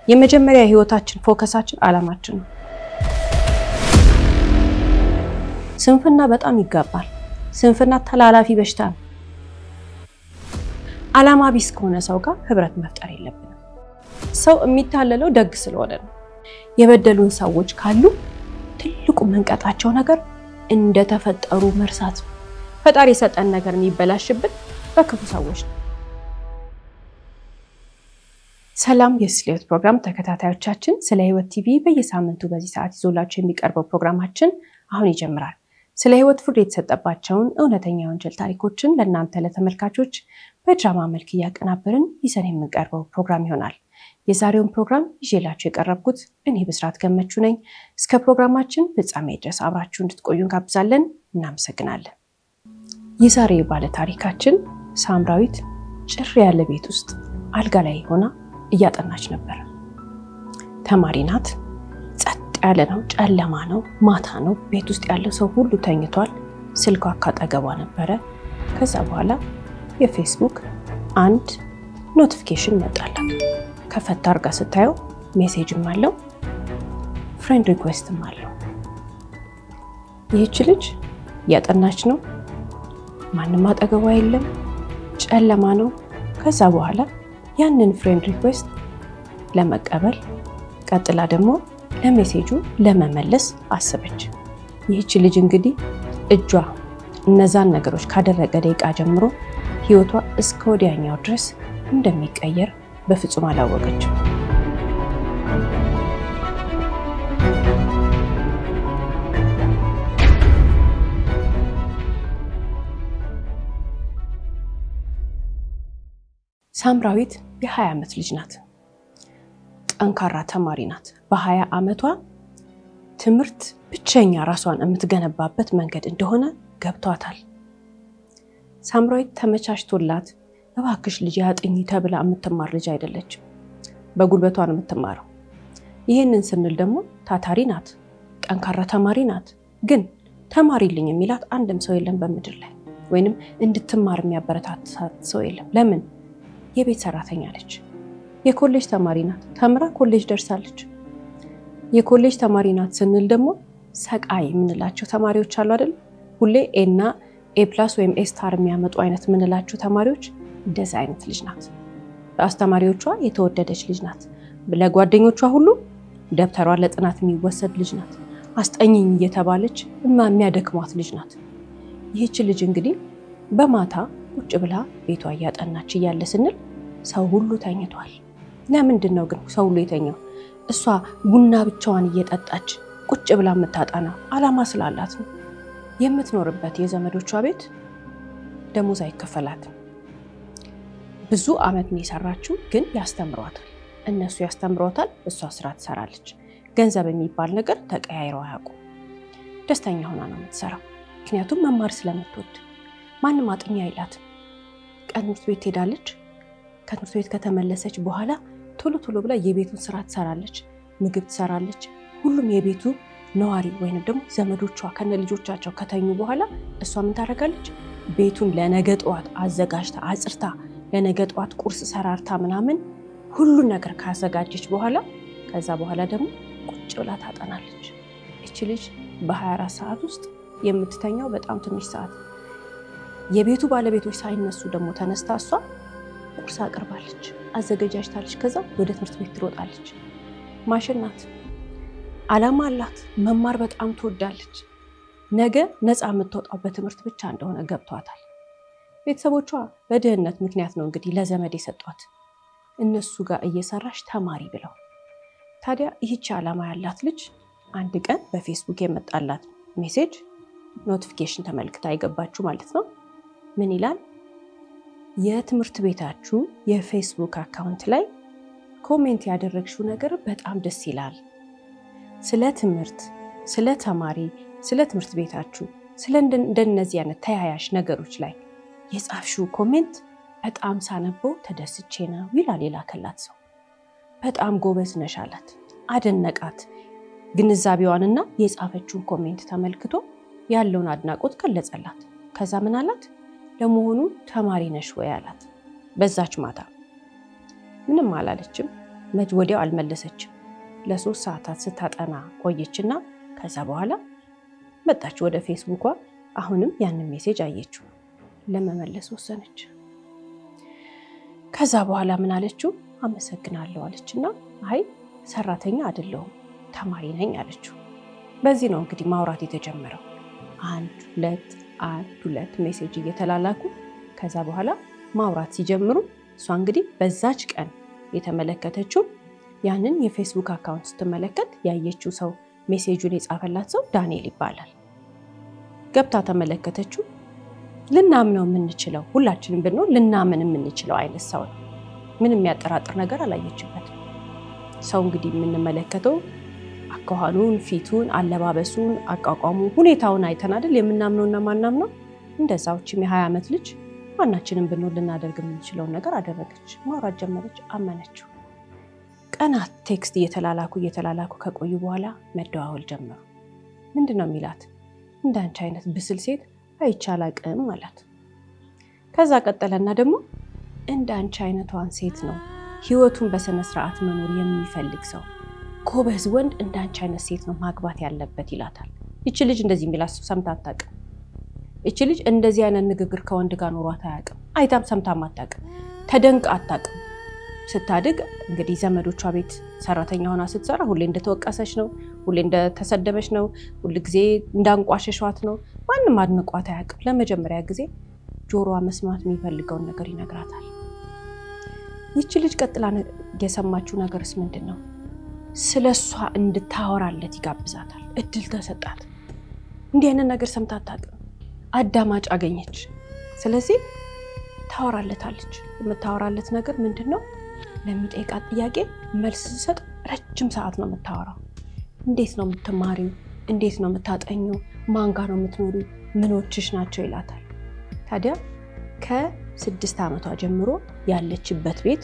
የመጀመሪያ ህይወታችን ፎከሳችን አላማችን ነው ስንፍና በጣም ይጋባል ስንፍና ተላላፊ በሽታ ነው አላማ ቢስ ከሆነ ሰው ጋር ህብረት መፍጠር የለብንም ሰው የሚታለለው ደግ ስለሆነ ነው የበደሉን ሰዎች ካሉ ትልቁ መንቀጣቸው ነገር እንደተፈጠሩ መርሳት ፈጣሪ የሰጠን ነገር የሚበላሽብን በክፉ ሰዎች ነው ሰላም የስሌት ፕሮግራም ተከታታዮቻችን ስለ ህይወት ቲቪ በየሳምንቱ በዚህ ሰዓት ይዞላችሁ የሚቀርበው ፕሮግራማችን አሁን ይጀምራል ስለ ህይወት ፍርድ የተሰጠባቸውን እውነተኛ ወንጀል ታሪኮችን ለእናንተ ለተመልካቾች በድራማ መልክ ያቀናበርን ይዘን የምንቀርበው ፕሮግራም ይሆናል የዛሬውን ፕሮግራም ይዤላችሁ የቀረብኩት እኔ ብስራት ገመቹ ነኝ እስከ ፕሮግራማችን ፍጻሜ ድረስ አብራችሁ እንድትቆዩ እንጋብዛለን እናመሰግናለን የዛሬው ባለ ታሪካችን ሳምራዊት ጭር ያለ ቤት ውስጥ አልጋ ላይ ሆና እያጠናች ነበር ተማሪ ናት ጸጥ ያለ ነው ጨለማ ነው ማታ ነው ቤት ውስጥ ያለው ሰው ሁሉ ተኝቷል ስልኳ አካጠገቧ ነበር ከዛ በኋላ የፌስቡክ አንድ ኖቲፊኬሽን መጣላት ከፈታ አርጋ ስታየው ሜሴጅም አለው ፍሬንድ ሪኩዌስትም አለው ይህች ልጅ ያጠናች ነው ማንንም አጠገቧ የለም ጨለማ ነው ከዛ በኋላ ያንን ፍሬንድ ሪኩዌስት ለመቀበል ቀጥላ ደግሞ ለሜሴጁ ለመመለስ አሰበች ይህች ልጅ እንግዲህ እጇ እነዛን ነገሮች ካደረገ ደቂቃ ጀምሮ ህይወቷ እስከ ወዲያኛው ድረስ እንደሚቀየር በፍጹም አላወቀችም ሳምራዊት የ20 ዓመት ልጅ ናት ጠንካራ ተማሪ ናት በ20 ዓመቷ ትምርት ብቸኛ ራሷን የምትገነባበት መንገድ እንደሆነ ገብቷታል ሳምራዊት ተመቻችቶላት እባክሽ ልጅ ያጥኝ ተብላ የምትማር ልጅ አይደለችም በጉልበቷ ነው የምትማረው ይሄንን ስንል ደግሞ ታታሪ ናት ጠንካራ ተማሪ ናት ግን ተማሪልኝ የሚላት አንድም ሰው የለም በመድር ላይ ወይንም እንድትማር የሚያበረታታት ሰው የለም ለምን የቤት ሰራተኛ ነች የኮሌጅ ተማሪ ናት ተምራ ኮሌጅ ደርሳለች የኮሌጅ ተማሪ ናት ስንል ደግሞ ሰቃይ ምንላቸው ተማሪዎች አሉ አይደል ሁሌ ኤ እና ኤ+ ወይም ኤ ስታር የሚያመጡ አይነት ምንላቸው ተማሪዎች እንደዛ አይነት ልጅ ናት በአስተማሪዎቿ የተወደደች ልጅ ናት ለጓደኞቿ ሁሉ ደብተሯ ለጥናት የሚወሰድ ልጅ ናት አስጠኝኝ እየተባለች የሚያደክሟት ልጅ ናት ይህች ልጅ እንግዲህ በማታ ቁጭ ብላ ቤቷ ያጠናች ይያለ ስንል ሰው ሁሉ ተኝቷል ለምንድነው ግን ሰው ሁሉ የተኛው እሷ ቡና ብቻዋን እየጠጣች ቁጭ ብላ መታጣና አላማ ስላላት ነው የምትኖርበት የዘመዶቿ ቤት ደሞዝ አይከፈላትም ብዙ አመት ነው የሰራችው ግን ያስተምሯታል እነሱ ያስተምሯታል እሷ ስራ ትሰራለች ገንዘብ የሚባል ነገር ተቀያይረው አያውቁ ደስተኛ ሆና ነው የምትሰራው ምክንያቱም መማር ስለምትወድ ማንንም አጥኛ አይላትም ቀንምት ቤት ሄዳለች ከትምህርት ቤት ከተመለሰች በኋላ ቶሎ ብላ የቤቱን ስራ ትሰራለች ምግብ ትሰራለች ሁሉም የቤቱ ነዋሪ ወይንም ደግሞ ዘመዶቿ ከነ ልጆቻቸው ከተኙ በኋላ እሷ ምን ታረጋለች ቤቱን ለነገ ጧት አዘጋጅታ አጽርታ ለነገ ጧት ቁርስ ሰራርታ ምናምን ሁሉ ነገር ካዘጋጀች በኋላ ከዛ በኋላ ደግሞ ቁጭ ብላ ታጠናለች እቺ ልጅ በ24 ሰዓት ውስጥ የምትተኛው በጣም ትንሽ ሰዓት የቤቱ ባለቤቶች ሳይነሱ ደግሞ ተነስታ እሷ ቁርስ አቀርባለች አዘጋጃጅታለች ከዛ ወደ ትምህርት ቤት ትሮጣለች ማሽናት አላማ አላት መማር በጣም ትወዳለች ነገ ነፃ የምትወጣው በትምህርት ብቻ እንደሆነ ገብቷታል ቤተሰቦቿ በድህነት ምክንያት ነው እንግዲህ ለዘመድ የሰጧት እነሱ ጋር እየሰራሽ ተማሪ ብለው ታዲያ ይህች አላማ ያላት ልጅ አንድ ቀን በፌስቡክ የመጣላት ሜሴጅ ኖቲፊኬሽን ተመልክታ አይገባችሁ ማለት ነው ምን ይላል የትምህርት ቤታችሁ የፌስቡክ አካውንት ላይ ኮሜንት ያደረግሽው ነገር በጣም ደስ ይላል ስለ ትምህርት ስለ ተማሪ ስለ ትምህርት ቤታችሁ ስለ እንደነዚህ አይነት ተያያሽ ነገሮች ላይ የጻፍሽው ኮሜንት በጣም ሳነበው ተደስቼ ነው ይላል የላከላት ሰው በጣም ጎበዝ ነሽ አላት አደነቃት ግንዛቤዋንና የጻፈችውን ኮሜንት ተመልክቶ ያለውን አድናቆት ገለጸላት ከዛ ምን አላት ለመሆኑ ተማሪ ነሽ ወይ አላት በዛች ማታ ምንም አላለችም ወዲያው አልመለሰችም። ለ3 ሰዓታት ስታጠና ቆየችና ከዛ በኋላ መጣች ወደ ፌስቡኳ። አሁንም ያንን ሜሴጅ አየችው። ለመመለስ ወሰነች። ከዛ በኋላ ምን አለችው? አመሰግናለሁ አለችና አይ ሰራተኛ አይደለሁም ተማሪ ነኝ አለችው። በዚህ ነው እንግዲህ ማውራት የተጀመረው። 1 2 ሜሴጅ እየተላላኩ ከዛ በኋላ ማውራት ሲጀምሩ እሷ እንግዲህ በዛች ቀን የተመለከተችው ያንን የፌስቡክ አካውንት ስትመለከት ያየችው ሰው ሜሴጁን የጻፈላት ሰው ዳንኤል ይባላል። ገብታ ተመለከተችው። ልናምነው የምንችለው ሁላችንም ብንሆን ልናምን የምንችለው አይነት ሰው ነው። ምንም የሚያጠራጥር ነገር አላየችበትም። ሰው እንግዲህ የምንመለከተው አኳኋኑን፣ ፊቱን፣ አለባበሱን፣ አቋቋሙን፣ ሁኔታውን አይተን አይደል የምናምነውና ማናምነው። እንደዛውችም የ20 ዓመት ልጅ ማናችንም ብንሆን ልናደርግ የምንችለውን ነገር አደረገች። ማውራት ጀመረች፣ አመነችው። ቀናት ቴክስት እየተላላኩ ከቆዩ በኋላ መደዋወል ጀመሩ። ምንድነው የሚላት? እንዳንቺ አይነት ብስል ሴት አይቻላቅም ማለት። ከዛ ቀጠለና ደግሞ እንዳንቺ አይነቷን ሴት ነው ህይወቱን በስነ ስርዓት መኖር የሚፈልግ ሰው ጎበዝ ወንድ እንዳንቺ አይነት ሴት ነው ማግባት ያለበት ይላታል። እቺ ልጅ እንደዚህ የሚላት ሰምታ አታውቅም። እቺ ልጅ እንደዚህ አይነት ንግግር ከወንድ ጋር ኖሯት አያውቅም። አይታም ሰምታም አታውቅም። ተደንቃ አታውቅም። ስታድግ እንግዲህ ዘመዶቿ ቤት ሰራተኛ ሆና ስትሰራ ሁሌ እንደተወቀሰች ነው፣ ሁሌ እንደተሰደበች ነው፣ ሁሉ ጊዜ እንዳንቋሸሿት ነው። ማንም አድንቋት አያውቅም። ለመጀመሪያ ጊዜ ጆሮዋ መስማት የሚፈልገውን ነገር ይነግራታል። ይቺ ልጅ ቀጥላ የሰማችው ነገርስ ምንድነው? ስለሷ እንድታወራለት ይጋብዛታል። እድል ተሰጣት። እንዲህ አይነት ነገር ሰምታ አታውቅም። አዳማጭ አገኘች። ስለዚህ ታወራለታለች። የምታወራለት ነገር ምንድነው? ለሚጠይቃት ጥያቄ መልስ ሰጥ ረጅም ሰዓት ነው የምታወራው። እንዴት ነው የምትማሪው? እንዴት ነው የምታጠኙው? ማን ጋር ነው የምትኖሪው? ምኖችሽ ናቸው ይላታል። ታዲያ ከ6 ዓመቷ ጀምሮ ያለችበት ቤት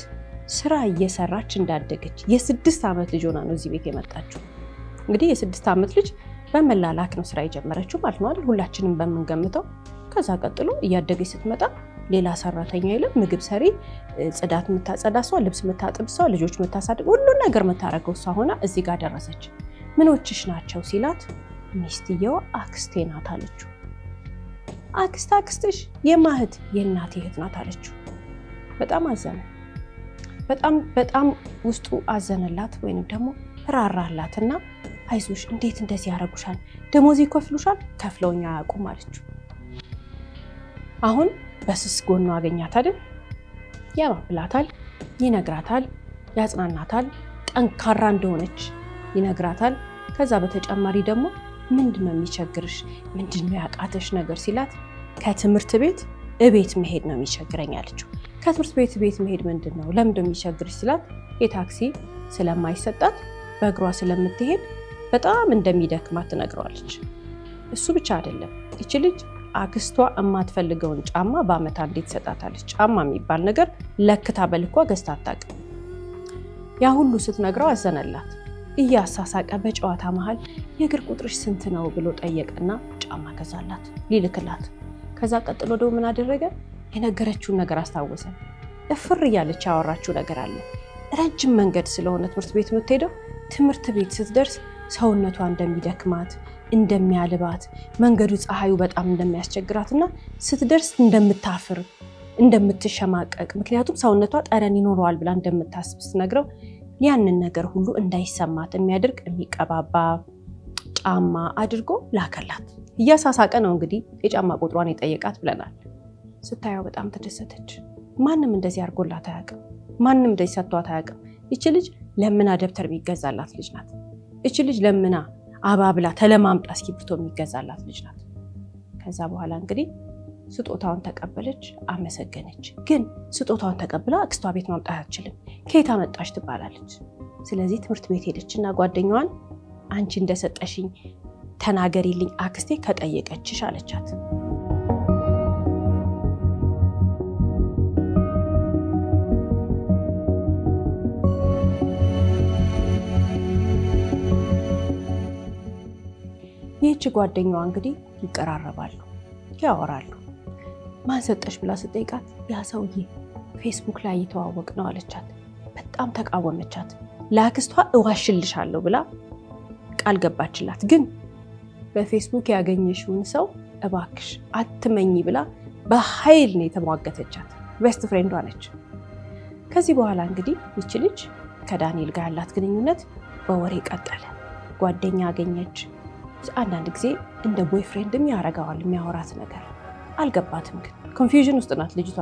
ስራ እየሰራች እንዳደገች የ6 ዓመት ልጅ ሆና ነው እዚህ ቤት የመጣችው። እንግዲህ የ6 ዓመት ልጅ በመላላክ ነው ስራ የጀመረችው ማለት ነው አይደል? ሁላችንም በመንገምተው። ከዛ ቀጥሎ እያደገች ስትመጣ ሌላ ሰራተኛ ይለም ምግብ ሰሪ፣ ጽዳት የምታጸዳ ሰው፣ ልብስ የምታጥብ ሰው፣ ልጆች የምታሳድግ ሁሉ ነገር የምታረገው ሰው ሆና እዚህ ጋር ደረሰች። ምኖችሽ ናቸው ሲላት ሚስትየው አክስቴ ናት አለችው። አክስትሽ የማህት የእናቴ እህት ናት አለችው። በጣም አዘነ። በጣም ውስጡ አዘነላት ወይንም ደግሞ ራራላትና አይዞሽ እንዴት እንደዚህ ያረጉሻል? ደሞዝ ይከፍሉሻል? ከፍለውኛ አያውቁም አለችው። አሁን በስስ ጎኑ አገኛት አይደል? ያባብላታል፣ ይነግራታል፣ ያጽናናታል፣ ጠንካራ እንደሆነች ይነግራታል። ከዛ በተጨማሪ ደግሞ ምንድነው የሚቸግርሽ? ምንድነው ያቃተሽ ነገር ሲላት ከትምህርት ቤት እቤት መሄድ ነው የሚቸግረኝ አለችው። ከትምህርት ቤት እቤት መሄድ ምንድነው? ለምንድነው የሚቸግርሽ ሲላት የታክሲ ስለማይሰጣት በእግሯ ስለምትሄድ በጣም እንደሚደክማት ትነግረዋለች። እሱ ብቻ አይደለም። እቺ ልጅ አክስቷ የማትፈልገውን ጫማ በአመት አንዴ ትሰጣታለች። ጫማ የሚባል ነገር ለክታ በልኳ ገዝታ አታውቅም። ያ ሁሉ ስትነግረው አዘነላት። እያሳሳቀ በጨዋታ መሃል የእግር ቁጥርሽ ስንት ነው ብሎ ጠየቀና ጫማ ገዛላት ሊልክላት። ከዛ ቀጥሎ ደግሞ ምን አደረገ? የነገረችውን ነገር አስታወሰ። እፍር እያለች ያወራችው ነገር አለ። ረጅም መንገድ ስለሆነ ትምህርት ቤት የምትሄደው ትምህርት ቤት ስትደርስ ሰውነቷ እንደሚደክማት፣ እንደሚያልባት፣ መንገዱ ፀሐዩ በጣም እንደሚያስቸግራትና ስትደርስ እንደምታፍር፣ እንደምትሸማቀቅ፣ ምክንያቱም ሰውነቷ ጠረን ይኖረዋል ብላ እንደምታስብ ስትነግረው ያንን ነገር ሁሉ እንዳይሰማት የሚያደርግ የሚቀባባ ጫማ አድርጎ ላከላት። እያሳሳቀ ነው እንግዲህ የጫማ ቁጥሯን የጠየቃት ብለናል። ስታየው በጣም ተደሰተች። ማንም እንደዚህ አድርጎላት አያውቅም። ማንም እንደዚህ ሰጥቷት አያውቅም። እቺ ልጅ ለምና ደብተር የሚገዛላት ልጅ ናት። እቺ ልጅ ለምና አባብላ ተለማምጣ እስክሪብቶ የሚገዛላት ልጅ ናት። ከዛ በኋላ እንግዲህ ስጦታውን ተቀበለች፣ አመሰገነች። ግን ስጦታውን ተቀብላ አክስቷ ቤት ማምጣት አትችልም። ከየት አመጣሽ ትባላለች። ስለዚህ ትምህርት ቤት ሄደችና ጓደኛዋን አንቺ እንደሰጠሽኝ ተናገሪልኝ አክስቴ ከጠየቀችሽ አለቻት። ይህች ጓደኛዋ እንግዲህ ይቀራረባሉ፣ ያወራሉ። ማን ሰጠሽ ብላ ስትጠይቃት ያ ሰውዬ ፌስቡክ ላይ እየተዋወቅ ነው አለቻት። በጣም ተቃወመቻት ላክስቷ እዋሽልሻለሁ ብላ ቃል ገባችላት ግን በፌስቡክ ያገኘሽውን ሰው እባክሽ አትመኝ ብላ በኃይል ነው የተሟገተቻት ቤስት ፍሬንዷ ነች ከዚህ በኋላ እንግዲህ እቺ ልጅ ከዳንኤል ጋር ያላት ግንኙነት በወሬ ቀጠለ ጓደኛ አገኘች አንዳንድ ጊዜ እንደ ቦይፍሬንድም ያረጋዋል የሚያወራት ነገር አልገባትም ግን ኮንፊውዥን ውስጥ ናት ልጅቷ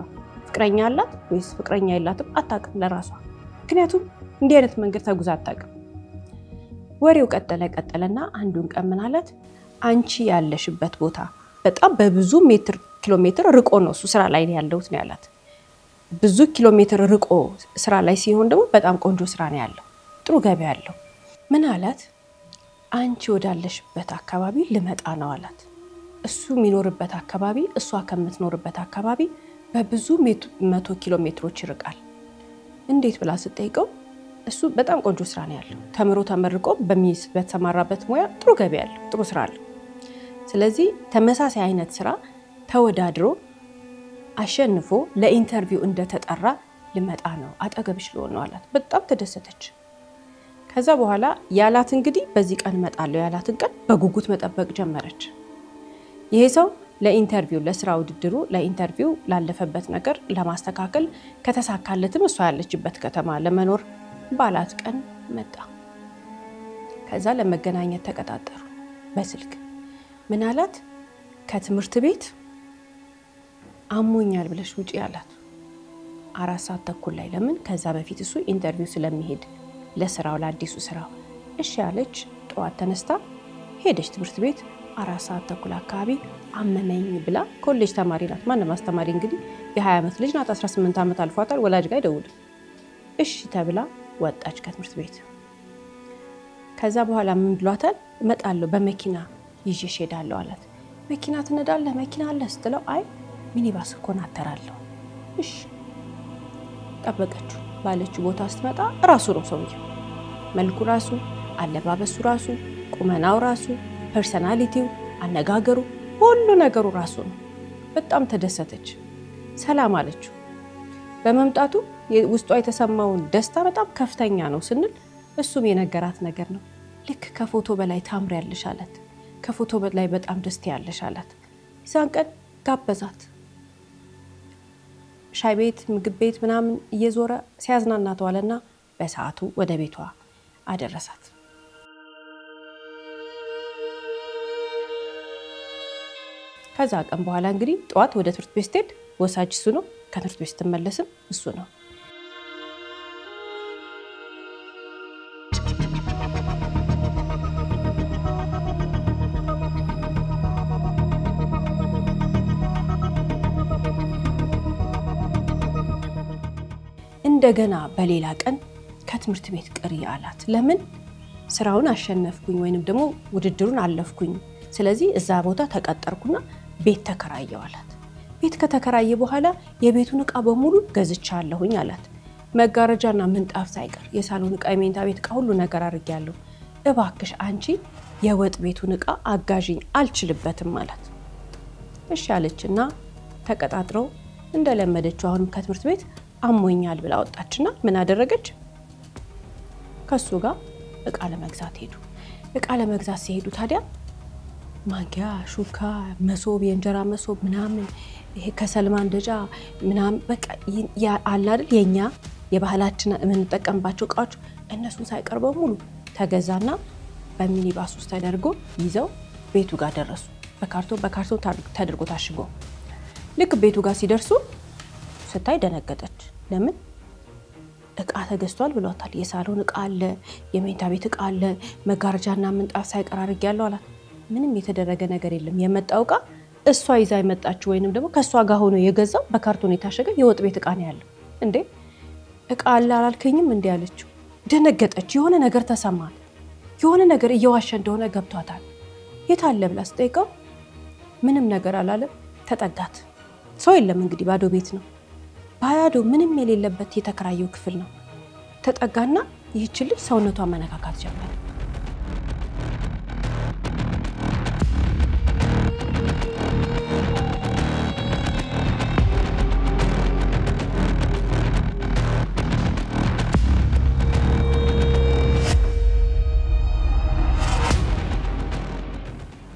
ፍቅረኛ አላት ወይስ ፍቅረኛ የላትም አታውቅም ለራሷ ምክንያቱም እንዲህ አይነት መንገድ ተጉዛ አታውቅም ወሬው ቀጠለና አንዱን ቀን ምን አላት አንቺ ያለሽበት ቦታ በጣም በብዙ ኪሎ ሜትር ርቆ ነው እሱ ስራ ላይ ያለው ነው ያላት ብዙ ኪሎ ሜትር ርቆ ስራ ላይ ሲሆን ደግሞ በጣም ቆንጆ ስራ ነው ያለው ጥሩ ገበያ ያለው ምን አላት አንቺ ወዳለሽበት አካባቢ ልመጣ ነው አላት እሱ የሚኖርበት አካባቢ እሷ ከምትኖርበት አካባቢ በብዙ 100 ኪሎ ሜትሮች ይርቃል እንዴት ብላ ስትጠይቀው እሱ በጣም ቆንጆ ስራ ነው ያለው ተመርቆ በተሰማራበት ሙያ ጥሩ ገበያ ያለው ጥሩ ስራ አለው ስለዚህ ተመሳሳይ አይነት ስራ ተወዳድሮ አሸንፎ ለኢንተርቪው እንደተጠራ ልመጣ ነው አጠገብሽ ልሆን አላት በጣም ተደሰተች ከዛ በኋላ ያላት እንግዲህ በዚህ ቀን መጣለው ያላትን ቀን በጉጉት መጠበቅ ጀመረች ይሄ ሰው ለኢንተርቪው ለስራ ውድድሩ ለኢንተርቪው ላለፈበት ነገር ለማስተካከል ከተሳካለትም እሷ ያለችበት ከተማ ለመኖር ባላት ቀን መጣ ከዛ ለመገናኘት ተቀጣጠሩ በስልክ ምን አላት ከትምህርት ቤት አሞኛል ብለሽ ውጪ ያላት 4 ሰዓት ተኩል ላይ ለምን ከዛ በፊት እሱ ኢንተርቪው ስለሚሄድ ለስራው ለአዲሱ ስራው እሺ ያለች ጧት ተነስታ ሄደች ትምህርት ቤት 4 ሰዓት ተኩል አካባቢ አመመኝ ብላ ኮሌጅ ተማሪ ናት ማንንም አስተማሪ እንግዲህ የ20 ዓመት ልጅ ናት 18 ዓመት አልፏታል ወላጅ ጋር ደውል እሺ ተብላ ወጣች ከትምህርት ቤት ከዛ በኋላ ምን ብሏታል እመጣለሁ በመኪና ይዤሽ ሄዳለሁ አላት መኪና ትነዳለህ መኪና አለ ስትለው አይ ሚኒባስ እኮ ናተራለሁ እሺ ጠበቀችው ባለችው ቦታ ስትመጣ ራሱ ነው ሰውዬው መልኩ ራሱ አለባበሱ ራሱ ቁመናው ራሱ ፐርሰናሊቲው አነጋገሩ ሁሉ ነገሩ ራሱ ነው በጣም ተደሰተች ሰላም አለችው በመምጣቱ ውስጧ የተሰማውን ደስታ በጣም ከፍተኛ ነው ስንል እሱም የነገራት ነገር ነው ልክ ከፎቶ በላይ ታምሪያለሽ አላት ከፎቶ በላይ በጣም ደስታ ያለሽ አላት ይሳን ቀን ጋበዛት ሻይ ቤት ምግብ ቤት ምናምን እየዞረ ሲያዝናናት ዋለና በሰዓቱ ወደ ቤቷ አደረሳት ከዛ ቀን በኋላ እንግዲህ ጧት ወደ ትምህርት ቤት ሄድ ወሳጅ እሱ ነው ከትምህርት ቤት ተመለስም እሱ ነው እንደገና በሌላ ቀን ከትምህርት ቤት ቅሪ አላት ለምን ስራውን አሸነፍኩኝ ወይንም ደግሞ ውድድሩን አለፍኩኝ ስለዚህ እዛ ቦታ ተቀጠርኩና ቤት ተከራየው አላት ቤት ከተከራየ በኋላ የቤቱን ዕቃ በሙሉ ገዝቻለሁኝ አላት መጋረጃና ምንጣፍ ሳይቀር የሳሎን ዕቃ የመኝታ ቤት ዕቃ ሁሉ ነገር አድርጌያለሁ እባክሽ አንቺ የወጥ ቤቱን ዕቃ አጋዥኝ አልችልበትም አላት እሺ አለችና ተቀጣጥረው እንደለመደችው አሁንም ከትምህርት ቤት አሞኛል ብላ ወጣችና ምን አደረገች ከሱ ጋር ዕቃ ለመግዛት ሄዱ ዕቃ ለመግዛት ሲሄዱ ታዲያ ማንኪያ ሹካ መሶብ የእንጀራ መሶብ ምናምን ይሄ ከሰልማን ደጃ ምናምን በቃ አለ አይደል የኛ የባህላችን የምንጠቀምባቸው ዕቃዎች እነሱን ሳይቀርበው ሙሉ ተገዛና በሚኒባስ ውስጥ ተደርጎ ይዘው ቤቱ ጋር ደረሱ በካርቶን ተደርጎ ታሽጎ ልክ ቤቱ ጋር ሲደርሱ ስታይ ደነገጠች ለምን ዕቃ ተገዝቷል ብሏታል የሳሎን ዕቃ አለ የመኝታ ቤት ዕቃ አለ መጋረጃና ምንጣፍ ሳይቀር አድርጌያለሁ አላት ምንም የተደረገ ነገር የለም የመጣው ዕቃ እሷ ይዛ የመጣችው ወይንም ደግሞ ከሷ ጋር ሆኖ የገዛው በካርቶን የታሸገ የወጥ ቤት ዕቃ ነው ያለው እንዴ ዕቃ አለ አላልከኝም እንዴ አለችው ደነገጠች የሆነ ነገር ተሰማት የሆነ ነገር እየዋሸ እንደሆነ ገብቷታል የታለ ብላ ስጠይቀው ምንም ነገር አላለም ተጠጋት ሰው የለም እንግዲህ ባዶ ቤት ነው ባዶ ምንም የሌለበት የተከራየው ክፍል ነው ተጠጋና ይህች ልጅ ሰውነቷ መነካካት ጀመረ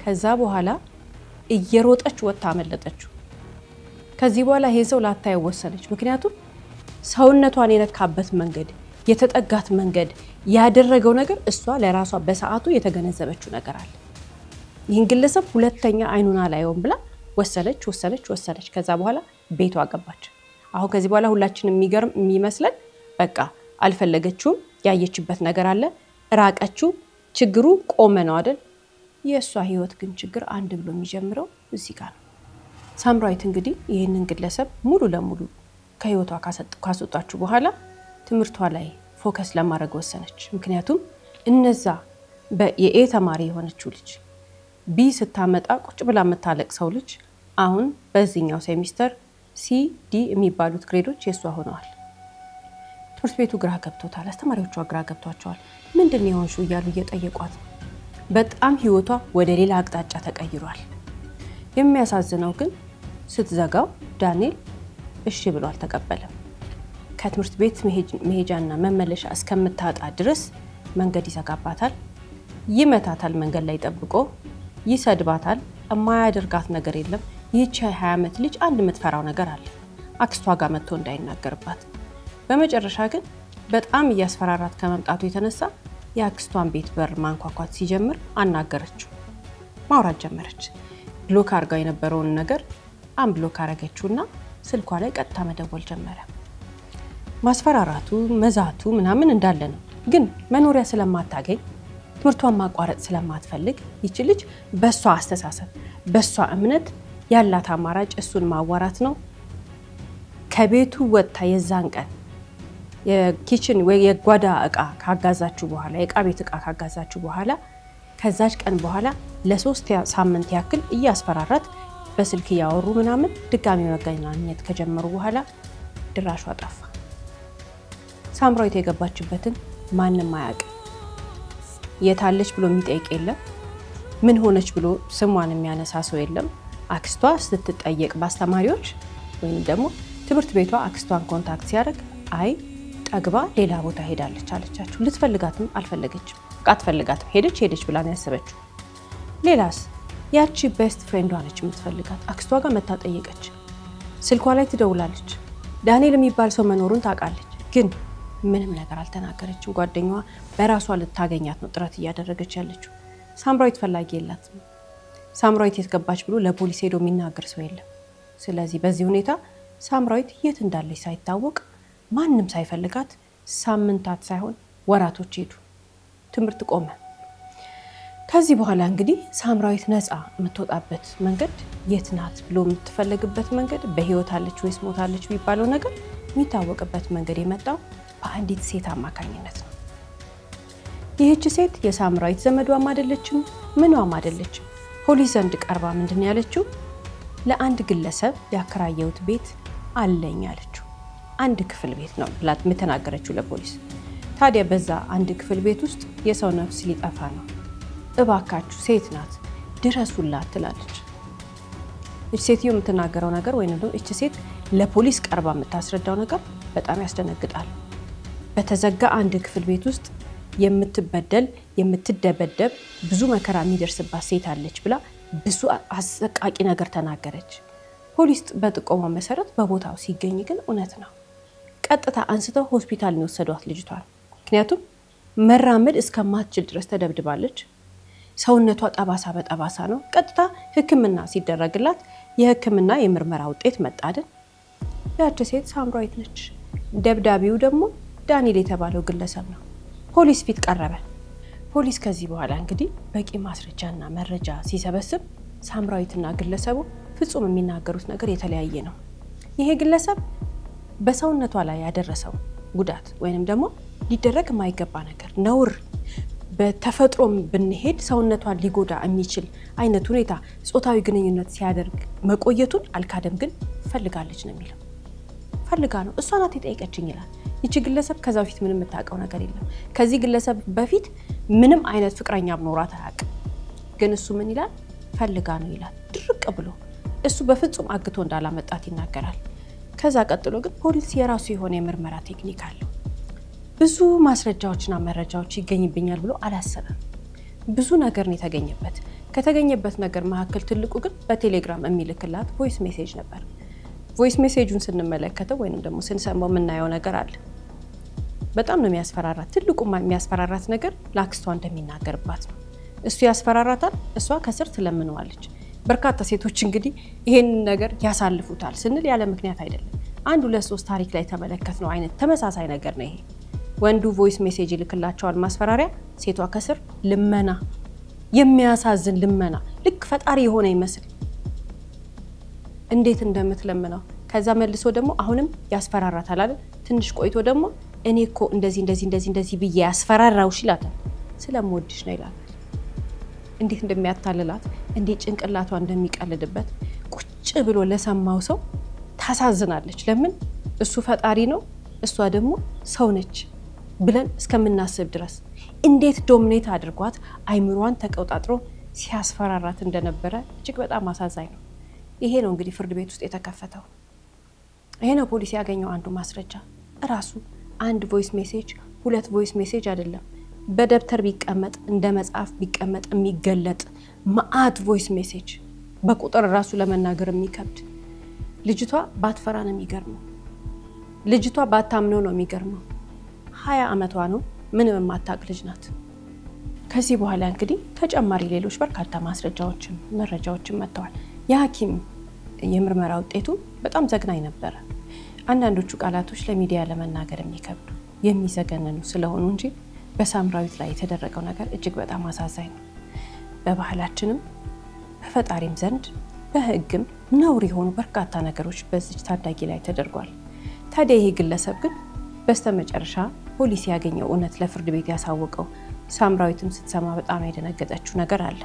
ከዛ በኋላ እየሮጠች ወጣ አመለጠችው ከዚህ በኋላ ይሄ ሰው ላታየው ወሰነች ምክንያቱም ሰውነቷን የነካበት መንገድ የተጠጋት መንገድ ያደረገው ነገር እሷ ለራሷ በሰዓቱ የተገነዘበችው ነገር አለ ይህን ግለሰብ ሁለተኛ አይኑና ላይውን ብላ ወሰነች ከዛ በኋላ ቤቷ ገባች አሁን ከዚህ በኋላ ሁላችንም የሚገርም የሚመስለን በቃ አልፈለገችው ያየችበት ነገር አለ ራቀችው ችግሩ ቆመ ነው አይደል የሷ ህይወት ግን ችግር አንድ ብሎ የሚጀምረው እዚህ ጋር ነው ሳምራዊት እንግዲህ ይሄንን ግለሰብ ሙሉ ለሙሉ ከህይወቷ ካስወጣችሁ በኋላ ትምርቷ ላይ ፎከስ ለማድረግ ወሰነች ምክንያቱም እነዛ በኤ ተማሪ የሆነችው ልጅ ቢ ስታመጣ ቁጭ ብላ መታለቅሰው ልጅ አሁን በዚህኛው ሴሚስተር ሲ ዲ የሚባሉት ግሬዶች የሷ ሆነዋል ትምህርት ቤቱ ግራ ገብቶታል አስተማሪዎቿ ግራ ገብቷቸዋል ምንድነው የሆንሽው እያሉ እየጠየቋት በጣም ህይወቷ ወደ ሌላ አቅጣጫ ተቀይሯል የሚያሳዝነው ግን ስትዘጋው ዳንኤል እሺ ብሎ አልተቀበለም ከትምህርት ቤት መሄጃና መመለሻ እስከምታጣ ድረስ መንገድ ይዘጋባታል ይመታታል መንገድ ላይ ጠብቆ ይሰድባታል የማያደርጋት ነገር የለም ይህች 20 ዓመት ልጅ አንድ የምትፈራው ነገር አለ አክስቷ ጋር መጥቶ እንዳይናገርባት በመጨረሻ ግን በጣም እያስፈራራት ከመምጣቱ የተነሳ የአክስቷን ቤት በር ማንኳኳት ሲጀምር አናገረችው ማውራት ጀመረች ብሎክ አርጋው የነበረውን ነገር አንብሎክ አረገችውና ስልኳ ላይ ቀጥታ መደወል ጀመረ ማስፈራራቱ መዛቱ ምናምን እንዳለ ነው ግን መኖሪያ ስለማታገኝ ትምርቷን ማቋረጥ ስለማትፈልግ ይቺ ልጅ በሷ አስተሳሰብ በሷ እምነት ያላት አማራጭ እሱን ማዋራት ነው ከቤቱ ወጣ የዛን ቀን የኪችን ወይ የጓዳ እቃ ካጋዛችሁ በኋላ የእቃ ቤት እቃ ካጋዛችሁ በኋላ ከዛች ቀን በኋላ ለ3 ሳምንት ያክል እያስፈራራት በስልክ ያወሩ ምናምን ድጋሚ መገናኘት ከጀመሩ በኋላ ድራሿ ጠፋ ሳምራዊት የገባችበትን ማንንም አያውቅ የታለች ብሎ የሚጠይቅ የለም ምን ሆነች ብሎ ስሟን የሚያነሳ ሰው የለም አክስቷ ስትጠየቅ ባስተማሪዎች ወይንም ደግሞ ትምህርት ቤቷ አክስቷን ኮንታክት ሲያደርግ አይ ጠግባ ሌላ ቦታ ሄዳለች አለቻችሁ ልትፈልጋትም አልፈለገችም አትፈልጋትም ሄደች ብላ ነው ያሰበችው ሌላስ ያቺ ቤስት ፍሬንዷ ነች የምትፈልጋት አክስቷ ጋር መታጠየቀች ስልኳ ላይ ትደውላለች ዳንኤል የሚባል ሰው መኖሩን ታውቃለች ግን ምንም ነገር አልተናገረችም ጓደኛዋ በራሷ ልታገኛት ነው ጥረት እያደረገች ያለችው ሳምራዊት ፈላጊ የላትም ሳምራዊት የተገባች ብሎ ለፖሊስ ሄዶ የሚናገር ሰው የለም ስለዚህ በዚህ ሁኔታ ሳምራዊት የት እንዳለች ሳይታወቅ ማንንም ሳይፈልጋት ሳምንታት ሳይሆን ወራቶች ሄዱ ትምርት ቆመ ከዚህ በኋላ እንግዲህ ሳምራዊት ነፃ የምትወጣበት መንገድ የት ናት ብሎ የምትፈልግበት መንገድ በህይወት አለች ወይስ ሞታለች ቢባለው ነገር የሚታወቅበት መንገድ የመጣው በአንዲት ሴት አማካኝነት ነው ይህች ሴት የሳምራዊት ዘመዷም አይደለችም ምኗም አይደለችም ፖሊስ ዘንድ ቀርባ ምንድን ያለችው ለአንድ ግለሰብ ያከራየውት ቤት አለኝ አለችው አንድ ክፍል ቤት ነው ብላት መተናገረችው ለፖሊስ ታዲያ በዛ አንድ ክፍል ቤት ውስጥ የሰው ነፍስ ሊጠፋ ነው እባካችሁ ሴት ናት ድረሱላት ትላለች እቺ ሴትዮ የምትናገረው ነገር ወይንም ደግሞ እቺ ሴት ለፖሊስ ቀርባ የምታስረዳው ነገር በጣም ያስደነግጣል በተዘጋ አንድ ክፍል ቤት ውስጥ የምትበደል የምትደበደብ ብዙ መከራ የሚደርስባት ሴት አለች ብላ ብዙ አሰቃቂ ነገር ተናገረች ፖሊስ በጥቆማ መሰረት በቦታው ሲገኝ ግን እውነት ነው ቀጥታ አንስተው ሆስፒታል ነው ወሰዷት ልጅቷን ምክንያቱም መራመድ እስከማትችል ድረስ ተደብድባለች ሰውነቷ ጠባሳ በጠባሳ ነው ቀጥታ ህክምና ሲደረግላት የህክምና የምርመራ ውጤት መጣ አይደል ያቺ ሴት ሳምራዊት ነች ደብዳቤው ደግሞ ዳንኤል የተባለው ግለሰብ ነው ፖሊስ ፊት ቀረበ ፖሊስ ከዚህ በኋላ እንግዲህ በቂ ማስረጃና መረጃ ሲሰበስብ ሳምራዊትና ግለሰቡ ፍጹም የሚናገሩት ነገር የተለያየ ነው ይሄ ግለሰብ በሰውነቷ ላይ ያደረሰው ጉዳት ወይንም ደግሞ ሊደረግ ማይገባ ነገር ነውር በተፈጥሮም ብንሄድ ሰውነቷን ሊጎዳ የሚችል አይነት ሁኔታ ጾታዊ ግንኙነት ሲያደርግ መቆየቱን አልካደም ግን ፈልጋለች ነው የሚለው ፈልጋ ነው እሷ ናት የጠየቀችኝ ይላል ይቺ ግለሰብ ከዛው ፊት ምንም የምታውቀው ነገር የለም ከዚህ ግለሰብ በፊት ምንም አይነት ፍቅረኛ ኖራት አያውቅም ግን እሱ ምን ይላል ፈልጋ ነው ይላል ድርቅ ብሎ እሱ በፍጹም አግቶ እንዳላመጣት ይናገራል ከዛ ቀጥሎ ግን ፖሊስ የራሱ የሆነ የምርመራ ቴክኒክ አለው ብዙ ማስረጃዎችና መረጃዎች ይገኝብኛል ብሎ አላሰበም ብዙ ነገር ነው የተገኘበት ከተገኘበት ነገር መካከል ትልቁ ግን በቴሌግራም የሚልክላት ቮይስ ሜሴጅ ነበር ቮይስ ሜሴጁን ስንመለከተው ወይንም ደግሞ ስንሰማው ምናየው ነገር አለ በጣም ነው የሚያስፈራራት ትልቁ የሚያስፈራራት ነገር ላክስቷ እንደሚናገርባት ነው እሱ ያስፈራራታል እሷ ከስር ትለምነዋለች በርካታ ሴቶች እንግዲህ ይሄን ነገር ያሳልፉታል ስንል ያለ ምክንያት አይደለም አንድ ሁለት ሶስት ታሪክ ላይ ተመለከትነው አይነት ተመሳሳይ ነገር ነው ይሄ ወንዱ ቮይስ ሜሴጅ ይልክላቸዋል ማስፈራሪያ ሴቷ ከስር ልመና የሚያሳዝን ልመና ልክ ፈጣሪ የሆነ ይመስል እንዴት እንደምትለምነው ከዛ መልሶ ደግሞ አሁንም ያስፈራራታል አይደል ትንሽ ቆይቶ ደግሞ እኔኮ እንደዚህ ብዬ ያስፈራራውሽ ይላታል ስለምወድሽ ነው ይላል እንዴት እንደሚያታልላት እንዴት ጭንቅላቷ እንደሚቀልድበት ቁጭ ብሎ ለሰማው ሰው ታሳዝናለች ለምን እሱ ፈጣሪ ነው እሷ ደግሞ ሰው ነች ብለን እስከምናስብ ድረስ እንዴት ዶሚኔት አድርጓት አይምሯን ተቆጣጥሮ ሲያስፈራራት እንደነበረ እጅግ በጣም አሳዛኝ ነው ይሄ ነው እንግዲህ ፍርድ ቤት ውስጥ የተከፈተው ይሄ ነው ፖሊስ ያገኘው አንዱ ማስረጃ ራሱ አንድ ቮይስ ሜሴጅ ሁለት ቮይስ ሜሴጅ አይደለም በደብተር ቢቀመጥ እንደ መጽሐፍ ቢቀመጥ የሚገለጥ ማአት ቮይስ ሜሴጅ በቁጥር ራሱ ለመናገር የሚከብድ ልጅቷ ባትፈራ ነው የሚገርመው ልጅቷ ባታምነው ነው የሚገርመው 20 አመቷ ነው ምንም የማታውቅ ልጅ ናት ከዚህ በኋላ እንግዲህ ተጨማሪ ሌሎች በርካታ ማስረጃዎችን መረጃዎችን መጥተዋል የሐኪም የምርመራ ውጤቱ በጣም ዘግናኝ ነበር አንዳንዶቹ ቃላቶች ለሚዲያ ለመናገር የሚከብዱ የሚዘገነኑ ስለሆኑ እንጂ በሳምራዊት ላይ የተደረገው ነገር እጅግ በጣም አሳዛኝ ነው በባህላችንም በፈጣሪም ዘንድ በህግም ነውር የሆኑ በርካታ ነገሮች በዚህ ታዳጊ ላይ ተደርጓል ታዲያ ይሄ ግለሰብ ግን በስተመጨረሻ ፖሊስ ያገኘው እውነት ለፍርድ ቤት ያሳወቀው ሳምራዊትም ስትሰማ በጣም ያደነገጠችው ነገር አለ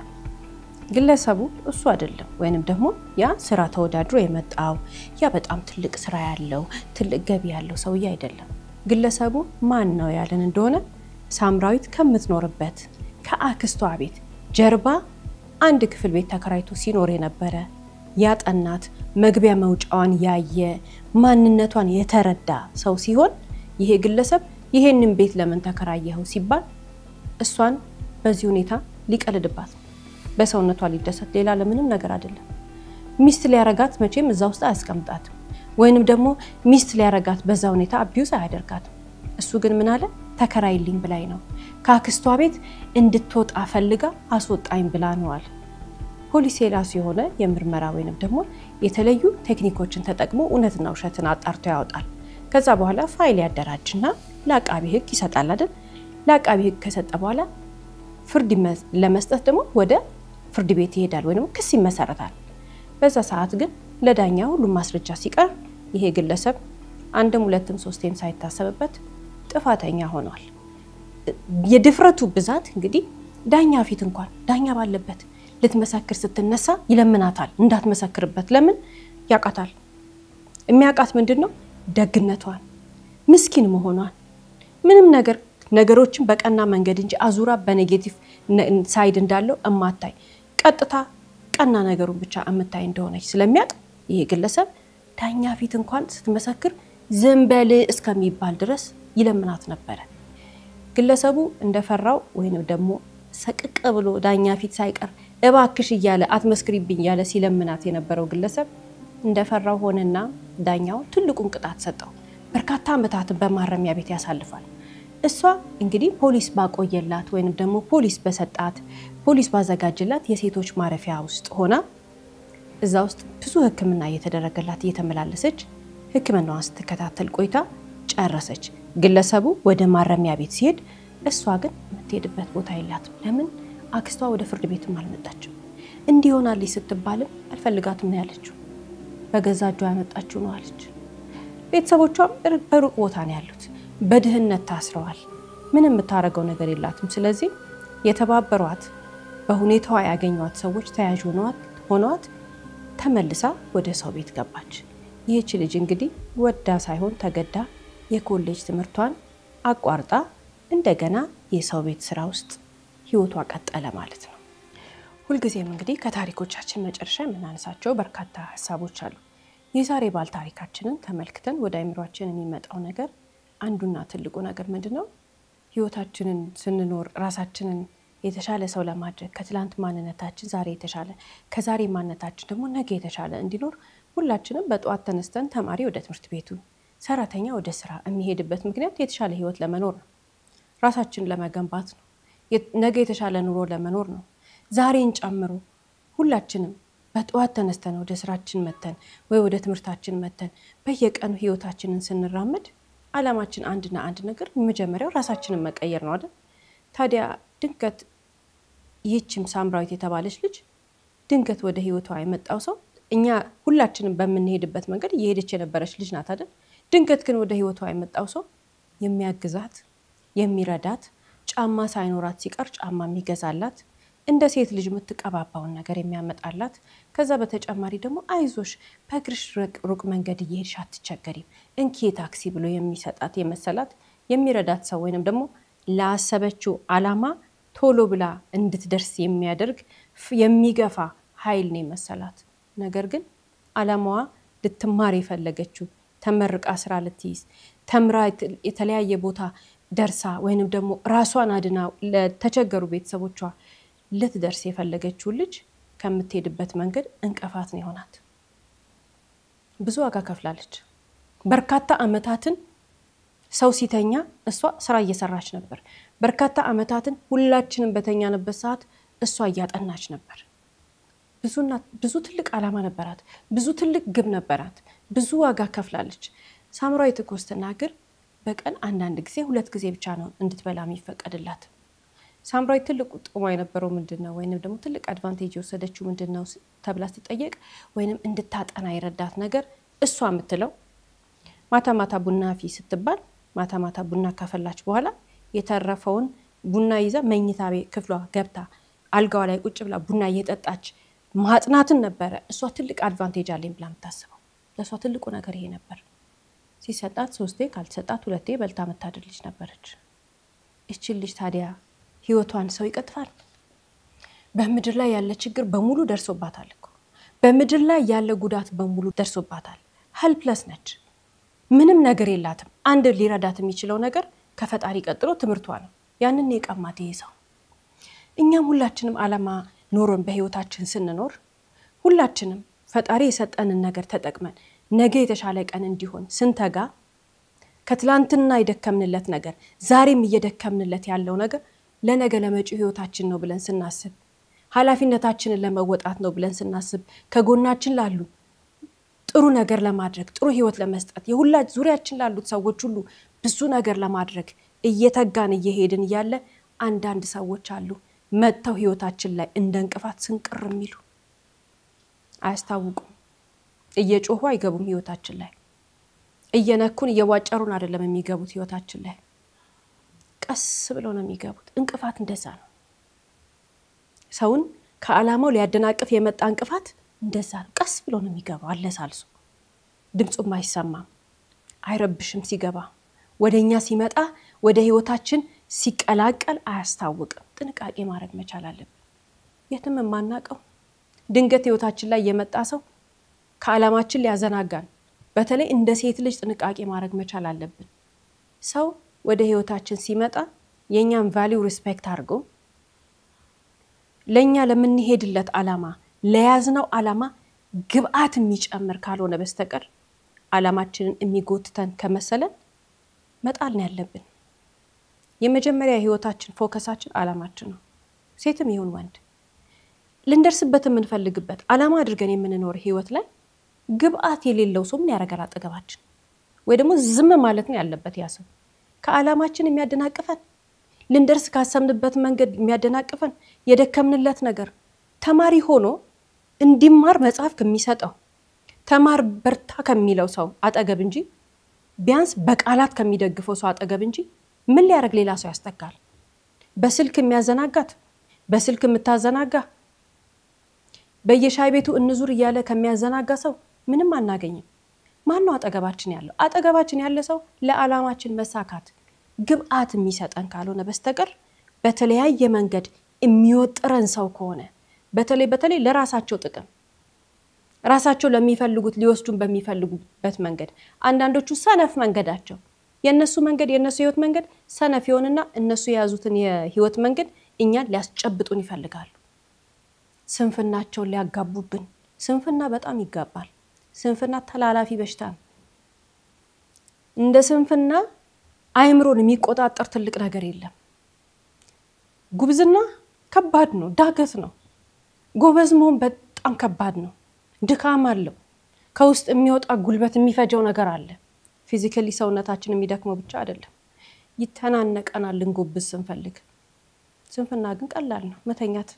ግለሰቡ እሱ አይደለም ወይንም ደግሞ ያ ስራ ተወዳድሮ የመጣው ያ በጣም ትልቅ ስራ ያለው ትልቅ ገቢ ያለው ሰውዬ አይደለም ግለሰቡ ማን ነው ያለን እንደሆነ ሳምራዊት ከምትኖርበት ከአክስቷ ቤት ጀርባ አንድ ክፍል ቤት ተከራይቶ ሲኖር የነበረ ያጠናት መግቢያ መውጫዋን ያየ ማንነቷን የተረዳ ሰው ሲሆን ይሄ ግለሰብ ይሄንን ቤት ለምን ተከራየው ሲባል እሷን በዚህ ሁኔታ ሊቀልድባት በሰውነቷ ሊደሰት ሌላ ለምንም ነገር አይደለም ሚስት ሊያረጋት መቼም እዛው ውስጥ አያስቀምጣት ወይንም ደግሞ ሚስት ሊያረጋት በዛ ሁኔታ አቢዩስ አያደርጋት እሱ ግን ምን አለ ተከራይልኝ ብላይ ነው ካክስቷ ቤት እንድትወጣ ፈልጋ አስወጣኝ ብላ ነዋል ፖሊስ የራሱ የሆነ የምርመራ ወይንም ደግሞ የተለዩ ቴክኒኮችን ተጠቅሞ እውነትና ውሸትን አጣርቶ ያወጣል ከዛ በኋላ ፋይል ያደራጅና ለአቃቢ ህግ ይሰጣል አይደል ለአቃቢ ህግ ከሰጠ በኋላ ፍርድ ለመስጠት ደግሞ ወደ ፍርድ ቤት ይሄዳል ወይንም ክስ ይመሰረታል በዛ ሰዓት ግን ለዳኛው ሁሉ ማስረጃ ሲቀር ይሄ ግለሰብ አንድም ሁለትም ሶስቴም ሳይታሰብበት ጥፋተኛ ሆኗል የድፍረቱ ብዛት እንግዲህ ዳኛ ፊት እንኳን ዳኛ ባለበት ልትመሰክር ስትነሳ ይለምናታል እንዳትመሰክርበት ለምን ያቃታል የሚያቃት ምንድነው ደግነቷን ምስኪን መሆኗን ምንም ነገሮችን በቀና መንገድ እንጂ አዙራ በኔጌቲቭ ሳይድ እንዳለው እማታይ ቀጥታ ቀና ነገሩን ብቻ እምታይ እንደሆነች ስለሚያቅ ይሄ ግለሰብ ዳኛ ፊት እንኳን ስትመሰክር ዘንበል እስከሚባል ድረስ ይለምናት ነበር ግለሰቡ እንደፈራው ወይንም ደግሞ ሰቅቅ ብሎ ዳኛ ፊት ሳይቀር እባክሽ ይያለ አትመስክሪብኝ ያለ ሲለምናት የነበረው ግለሰብ እንደፈራው ሆነና ዳኛው ትልቁን ቅጣት ሰጠው በርካታ አመታትን በማረሚያ ቤት ያሳልፋል እሷ እንግዲህ ፖሊስ ባቆየላት ወይንም ደግሞ ፖሊስ በሰጣት ፖሊስ ባዘጋጀላት የሴቶች ማረፊያ ውስጥ ሆና እዛ ውስጥ ብዙ ህክምና እየተደረገላት እየተመላለሰች ህክምናዋን ስትከታተል ቆይታ ጨረሰች ግለሰቡ ወደ ማረሚያ ቤት ሲሄድ እሷ ግን የምትሄድበት ቦታ የላትም ለምን አክስቷ ወደ ፍርድ ቤትም አልመጣችም እንዲሆናልኝ ስትባልም አልፈልጋትም ነው ያለችው በገዛጇ ያመጣችው ነው አለች ቤተሰቦቿም በሩቅ ቦታ ነው ያሉት በድህነት ታስረዋል ምንም የምታረገው ነገር የላትም ስለዚህ የተባበሯት በሁኔታዋ ያገኙት ሰዎች ተያዥ ሆነዋት ተመልሳ ወደ ሰው ቤት ገባች ይህች ልጅ እንግዲህ ወዳ ሳይሆን ተገዳ የኮሌጅ ትምህርቷን አቋርጣ እንደገና የሰው ቤት ስራ ውስጥ ህይወቷ ቀጠለ ማለት ነው ሁልጊዜም እንግዲህ ከታሪኮቻችን መጨረሻ የምናነሳቸው በርካታ ሐሳቦች አሉ የዛሬ ባል ታሪካችንን ተመልክተን ወደ አይምሮአችን የሚመጣው ነገር አንዱና ትልቁ ነገር ምንድነው ህይወታችንን ስንኖር ራሳችንን የተሻለ ሰው ለማድረግ ከትላንት ማንነታችን ዛሬ የተሻለ ከዛሬ ማንነታችን ደግሞ ነገ የተሻለ እንዲኖር ሁላችንም በጠዋት ተነስተን ተማሪ ወደ ትምህርት ቤቱ ሰራተኛ ወደ ስራ የሚሄድበት ምክንያት የተሻለ ህይወት ለመኖር ነው። ራሳችንን ለመገንባት ነው። ነገ የተሻለ ኑሮ ለመኖር ነው። ዛሬን ጨምሮ ሁላችንም በጠዋት ተነስተን ወደ ስራችን መተን ወይ ወደ ትምህርታችን መተን በየቀኑ ህይወታችንን ስንራመድ ዓላማችን አንድና አንድ ነገር መጀመሪያው ራሳችንን መቀየር ነው አይደል? ታዲያ ድንገት ይህችም ሳምራዊት የተባለች ልጅ ድንገት ወደ ህይወቷ የመጣው ሰው እኛ ሁላችንም በመንሄድበት መንገድ እየሄደች የነበረች ልጅ ናት አይደል? ድንገት ግን ወደ ህይወቷ የመጣው ሰው የሚያግዛት የሚረዳት ጫማ ሳይኖራት ሲቀር ጫማ የሚገዛላት እንደ ሴት ልጅ የምትቀባባውን ነገር የሚያመጣላት ከዛ በተጨማሪ ደግሞ አይዞሽ በእግርሽ ሩቅ መንገድ እየሄድሽ አትቸገሪም እንኪ ታክሲ ብሎ የሚሰጣት የመሰላት የሚረዳት ሰው ወይንም ደግሞ ላሰበችው ዓላማ ቶሎ ብላ እንድትደርስ የሚያደርግ የሚገፋ ኃይል ነው መሰላት። ነገር ግን ዓላማዋ ልትማር የፈለገችው ተመርቃ ስራ ልትይዝ ተምራ የተለያየ ቦታ ደርሳ ወይንም ደግሞ ራሷን አድና ለተቸገሩ ቤተሰቦቿ ልትደርስ የፈለገችው ልጅ ከምትሄድበት መንገድ እንቅፋት ነው የሆናት። ብዙ ዋጋ ከፍላለች። በርካታ አመታትን ሰው ሲተኛ እሷ ስራ እየሰራች ነበር። በርካታ አመታትን ሁላችንም በተኛንበት ሰዓት እሷ እያጠናች ነበር። ብዙ ትልቅ ዓላማ ነበራት። ብዙ ትልቅ ግብ ነበራት። ብዙ ዋጋ ከፍላለች። ሳምራዊት እኮ ስትናገር በቀን አንዳንድ ጊዜ ሁለት ጊዜ ብቻ ነው እንድትበላ የሚፈቀድላት። ሳምራዊት ትልቅ ጥቅሟ የነበረው ምንድነው ወይንም ደግሞ ትልቅ አድቫንቴጅ የወሰደችው ምንድነው ተብላ ስትጠየቅ ወይንም እንድታጠና የረዳት ነገር እሷ የምትለው ማታ ቡና አፊ ስትባል ማታ ቡና ካፈላች በኋላ የተረፈውን ቡና ይዛ መኝታ ቤት ክፍሏ ገብታ አልጋዋ ላይ ቁጭ ብላ ቡና እየጠጣች ማጥናትን ነበረ እሷ ትልቅ አድቫንቴጅ አለኝ ብላ የምታስበው። ለሷ ትልቁ ነገር ይሄ ነበር። ሲሰጣት 3 ካልተሰጣት 2 በልታ መታደር ልጅ ነበረች። እቺ ልጅ ታዲያ ህይወቷን ሰው ይቀጥፋል? በመድር ላይ ያለ ችግር በሙሉ ደርሶባታል እኮ። በመድር ላይ ያለ ጉዳት በሙሉ ደርሶባታል። ሄልፕለስ ነች። ምንም ነገር የላትም። አንድ ሊረዳት የሚችለው ነገር ከፈጣሪ ቀጥሎ ትምህርቷ ነው። ያንን የቀማት ይሄ ሰው። እኛም ሁላችንም ዓላማ ኖሮን በህይወታችን ስንኖር ሁላችንም ፈጣሪ የሰጠንን ነገር ተጠቅመን ነገ የተሻለ ቀን እንዲሆን ስንተጋ ከትላንትና የደከምንለት ነገር ዛሬም እየደከምንለት ያለው ነገር ለነገ ለመጪው ህይወታችን ነው ብለን ስናስብ ኃላፊነታችንን ለመወጣት ነው ብለን ስናስብ ከጎናችን ላሉ ጥሩ ነገር ለማድረግ ጥሩ ህይወት ለመስጠት የሁላች ዙሪያችን ላሉት ሰዎች ሁሉ ብዙ ነገር ለማድረግ እየተጋን እየሄድን ያለ አንዳንድ ሰዎች አሉ መተው ህይወታችን ላይ እንደንቅፋት ስንቅር የሚሉ አያስታውቁም። እየጮሁ አይገቡም ህይወታችን ላይ። እየነኩን እየዋጨሩን አይደለም የሚገቡት ህይወታችን ላይ። ቀስ ብለው ነው የሚገቡት። እንቅፋት እንደዛ ነው። ሰውን ከዓላማው ሊያደናቅፍ የመጣ እንቅፋት እንደዛ ነው። ቀስ ብለው ነው የሚገባው አለሳልሶ። ድምጹም አይሰማም። አይረብሽም ሲገባ። ወደኛ ሲመጣ ወደ ህይወታችን ሲቀላቀል አያስታውቅም። ጥንቃቄ ማድረግ መቻል አለብን። የትም ማናቀው ድንገት ህይወታችን ላይ የመጣ ሰው ከዓላማችን ሊያዘናጋን በተለይ እንደ ሴት ልጅ ጥንቃቄ ማድረግ መቻል አለብን። ሰው ወደ ህይወታችን ሲመጣ የኛን ቫልዩ ሪስፔክት አድርጎ ለኛ ለምንሄድለት ዓላማ ለያዝነው ዓላማ ግብአት የሚጨምር ካልሆነ በስተቀር ዓላማችንን የሚጎትተን ከመሰለን መጣል ነው ያለብን። የመጀመሪያ ህይወታችን ፎከሳችን ዓላማችን ነው። ሴትም ይሁን ወንድ ልንደርስበት የምንፈልግበት ዓላማ አድርገን የምንኖር ህይወት ላይ ግብአት የሌለው ሰው ምን ያረጋል አጠገባችን? ወይ ደግሞ ዝም ማለት ነው ያለበት ያ ሰው። ከዓላማችን የሚያደናቅፈን ልንደርስ ካሰምንበት መንገድ የሚያደናቅፈን የደከምንለት ነገር ተማሪ ሆኖ እንዲማር መጽሐፍ ከሚሰጠው ተማር በርታ ከሚለው ሰው አጠገብ እንጂ ቢያንስ በቃላት ከሚደግፈው ሰው አጠገብ እንጂ ምን ሊያረግ ሌላ ሰው ያስተካል? በስልክ የሚያዘናጋት በስልክ የምታዘናጋ በየሻይ ቤቱ እንዙር እያለ ከሚያዘናጋ ሰው ምንም አናገኝም። ማን ነው አጠገባችን ያለው? አጠገባችን ያለ ሰው ለዓላማችን መሳካት ግብአት የሚሰጠን ካልሆነ በስተቀር በተለያየ መንገድ የሚወጥረን ሰው ከሆነ በተለይ ለራሳቸው ጥቅም ራሳቸው ለሚፈልጉት ሊወስዱን በሚፈልጉበት መንገድ አንዳንዶቹ ሰነፍ መንገዳቸው የነሱ መንገድ የነሱ ህይወት መንገድ ሰነፍ ይሆንና እነሱ የያዙትን የህይወት መንገድ እኛን ሊያስጨብጡን ይፈልጋሉ ስንፍናቸውን ሊያጋቡብን ስንፍና በጣም ይጋባል ስንፍና ተላላፊ በሽታ ነው እንደ ስንፍና አይምሮን የሚቆጣጣር ትልቅ ነገር የለም ጉብዝና ከባድ ነው ዳገት ነው ጎበዝ መሆን በጣም ከባድ ነው ድካም አለው ከውስጥ የሚወጣ ጉልበት የሚፈጀው ነገር አለ ፊዚካሊ ሰውነታችን የሚደክመው ብቻ አይደለም ይተናነቀናል እንጎብዝ ስንፈልግ ስንፍና ግን ቀላል ነው መተኛት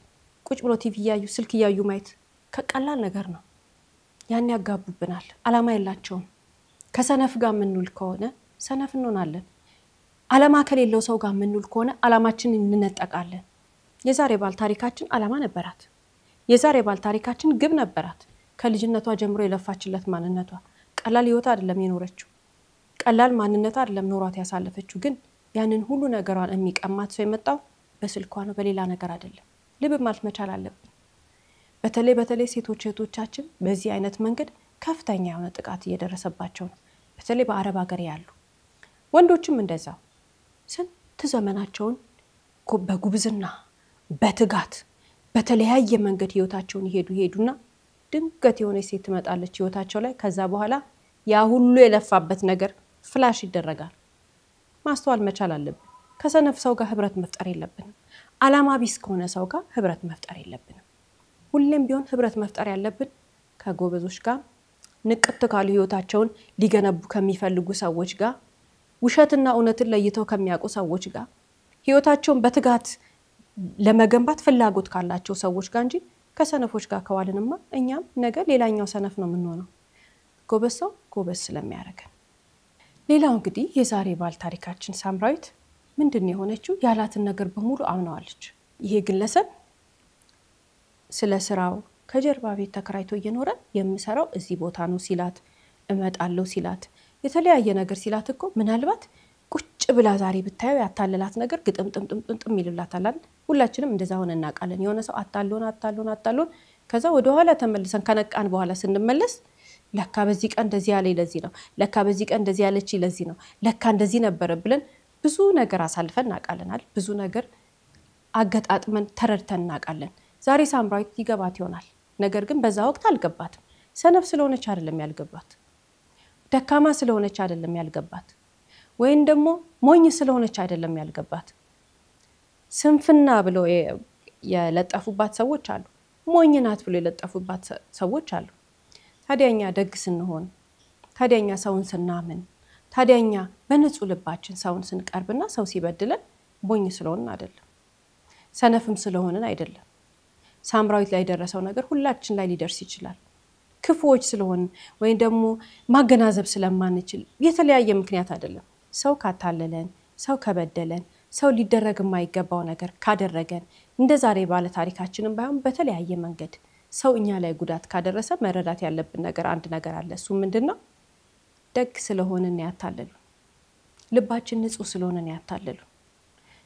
ቁጭ ብሎ ቲቪ ያዩ ስልክ ያዩ ማየት ከቀላል ነገር ነው ያን ያጋቡብናል አላማ የላቸውም ከሰነፍ ጋር ምንውል ከሆነ ሰነፍ እንሆናለን አላማ ከሌለው ሰው ጋር ምንውል ከሆነ አላማችንን እንነጠቃለን የዛሬ ባል ታሪካችን አላማ ነበራት የዛሬ ባል ታሪካችን ግብ ነበራት ከልጅነቷ ጀምሮ የለፋችለት ማንነቷ ቀላል ህይወት አይደለም የኖረችው ቀላል ማንነቷ አይደለም ኖሯት ያሳለፈችው ግን ያንን ሁሉ ነገሯን የሚቀማት ሰው የመጣው በስልኳ ነው በሌላ ነገር አይደለም ልብ ማለት መቻል አለብን በተለይ ሴቶች እህቶቻችን በዚህ አይነት መንገድ ከፍተኛ የሆነ ጥቃት እየደረሰባቸው ነው በተለይ በአረብ ሀገር ያሉ ወንዶችም እንደዛው ስንት ዘመናቸውን በጉብዝና በትጋት በተለያየ መንገድ ህይወታቸውን ይሄዱና ድንገት የሆነ ሴት ትመጣለች ህይወታቸው ላይ ከዛ በኋላ ያ ሁሉ የለፋበት ነገር ፍላሽ ይደረጋል ማስተዋል መቻል አለብን ከሰነፍ ሰው ጋር ህብረት መፍጠር የለብንም አላማ ቢስ ከሆነ ሰው ጋር ህብረት መፍጠር የለብንም ሁሌም ቢሆን ህብረት መፍጠር ያለብን ከጎበዞች ጋር ንቅት ካሉ ህይወታቸውን ሊገነቡ ከሚፈልጉ ሰዎች ጋር ውሸትና እውነትን ለይተው ከሚያውቁ ሰዎች ጋር ህይወታቸውን በትጋት ለመገንባት ፍላጎት ካላቸው ሰዎች ጋር እንጂ ከሰነፎች ጋር ከዋልንማ እኛም ነገ ሌላኛው ሰነፍ ነው የምንሆነው ጎበዝ ስለሚያረጋን ሌላው እንግዲህ የዛሬ ባል ታሪካችን ሳምራዊት ምንድነው የሆነችው ያላትን ነገር በሙሉ አምናዋለች ይሄ ግለሰብ ስለ ስራው ከጀርባ ቤት ተከራይቶ እየኖረ የምሰራው እዚህ ቦታ ነው ሲላት እመጣለሁ ሲላት የተለያየ ነገር ሲላት እኮ ምናልባት ቁጭ ብላ ዛሬ ብታየው ያታለላት ነገር ግጥምጥምጥምጥም ይልላታል ሁላችንም እንደዛ ሆነ እናቃለን የሆነ ሰው አታሎን ከዛ ወደ ኋላ ተመልሰን ከነቃን በኋላ ስንመለስ ለካ በዚህ ቀን እንደዚህ ያለ ለዚህ ነው ለካ በዚህ ቀን እንደዚህ ያለች ለዚህ ነው ለካ እንደዚህ ነበር ብለን ብዙ ነገር አሳልፈን እናቃለናል ብዙ ነገር አገጣጥመን ተረድተን እናቃለን ዛሬ ሳምራዊት ይገባት ይሆናል ነገር ግን በዛ ወቅት አልገባትም ሰነፍ ስለሆነች አይደለም ያልገባት ደካማ ስለሆነች አይደለም ያልገባት ወይን ደግሞ ሞኝ ስለሆነች አይደለም ያልገባት ስንፍና ብሎ የለጠፉባት ሰዎች አሉ ሞኝ ናት ብሎ የለጠፉባት ሰዎች አሉ ታዲያኛ ደግ ስንሆን ታዲያኛ ሰውን ስናምን ታዲያኛ በንጹህ ልባችን ሰውን ስንቀርብና ሰው ሲበድለን ሞኝ ስለሆነን አይደለም ሰነፍም ስለሆነን አይደለም ሳምራዊት ላይ ደረሰው ነገር ሁላችን ላይ ሊደርስ ይችላል ክፉዎች ስለሆን ወይ ደግሞ ማገናዘብ ስለማንችል የተለያየ ምክንያት አይደለም ሰው ካታለለን ሰው ከበደለን ሰው ሊደረግ የማይገባው ነገር ካደረገን እንደ ዛሬ ባለ ታሪካችንን ባይሆን በተለያየ መንገድ ሰው እኛ ላይ ጉዳት ካደረሰ መረዳት ያለብን ነገር አንድ ነገር አለ እሱ ምንድነው ደግ ስለሆነን ያታለሉ ልባችን ንጹህ ስለሆነን ያታለሉ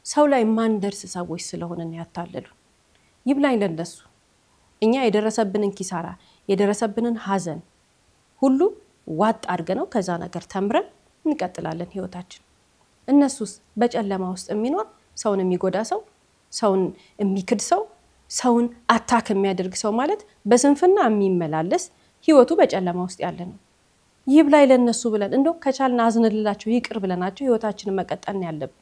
ሰው ላይ ማንደርስ ሰዎች ስለሆነን ያታለሉ ይብላኝ ለነሱ እኛ የደረሰብንን ኪሳራ የደረሰብንን ሐዘን ሁሉ ዋጥ አድርገነው ከዛ ነገር ተምረን እንቀጥላለን ህይወታችን እነሱስ በጨለማ ውስጥ የሚኖር ሰውን የሚጎዳ ሰው ሰውን የሚክድ ሰው ሰውን አታክ የሚያደርግ ሰው ማለት በስንፍና የሚመላለስ ህይወቱ በጨለማ ውስጥ ያለ ነው ይብላኝ ለነሱ ብለን እንደው ከቻልና አዝነልላቸው ይቅር ብለናቸው ህይወታችንን መቀጠል ነው ያለብን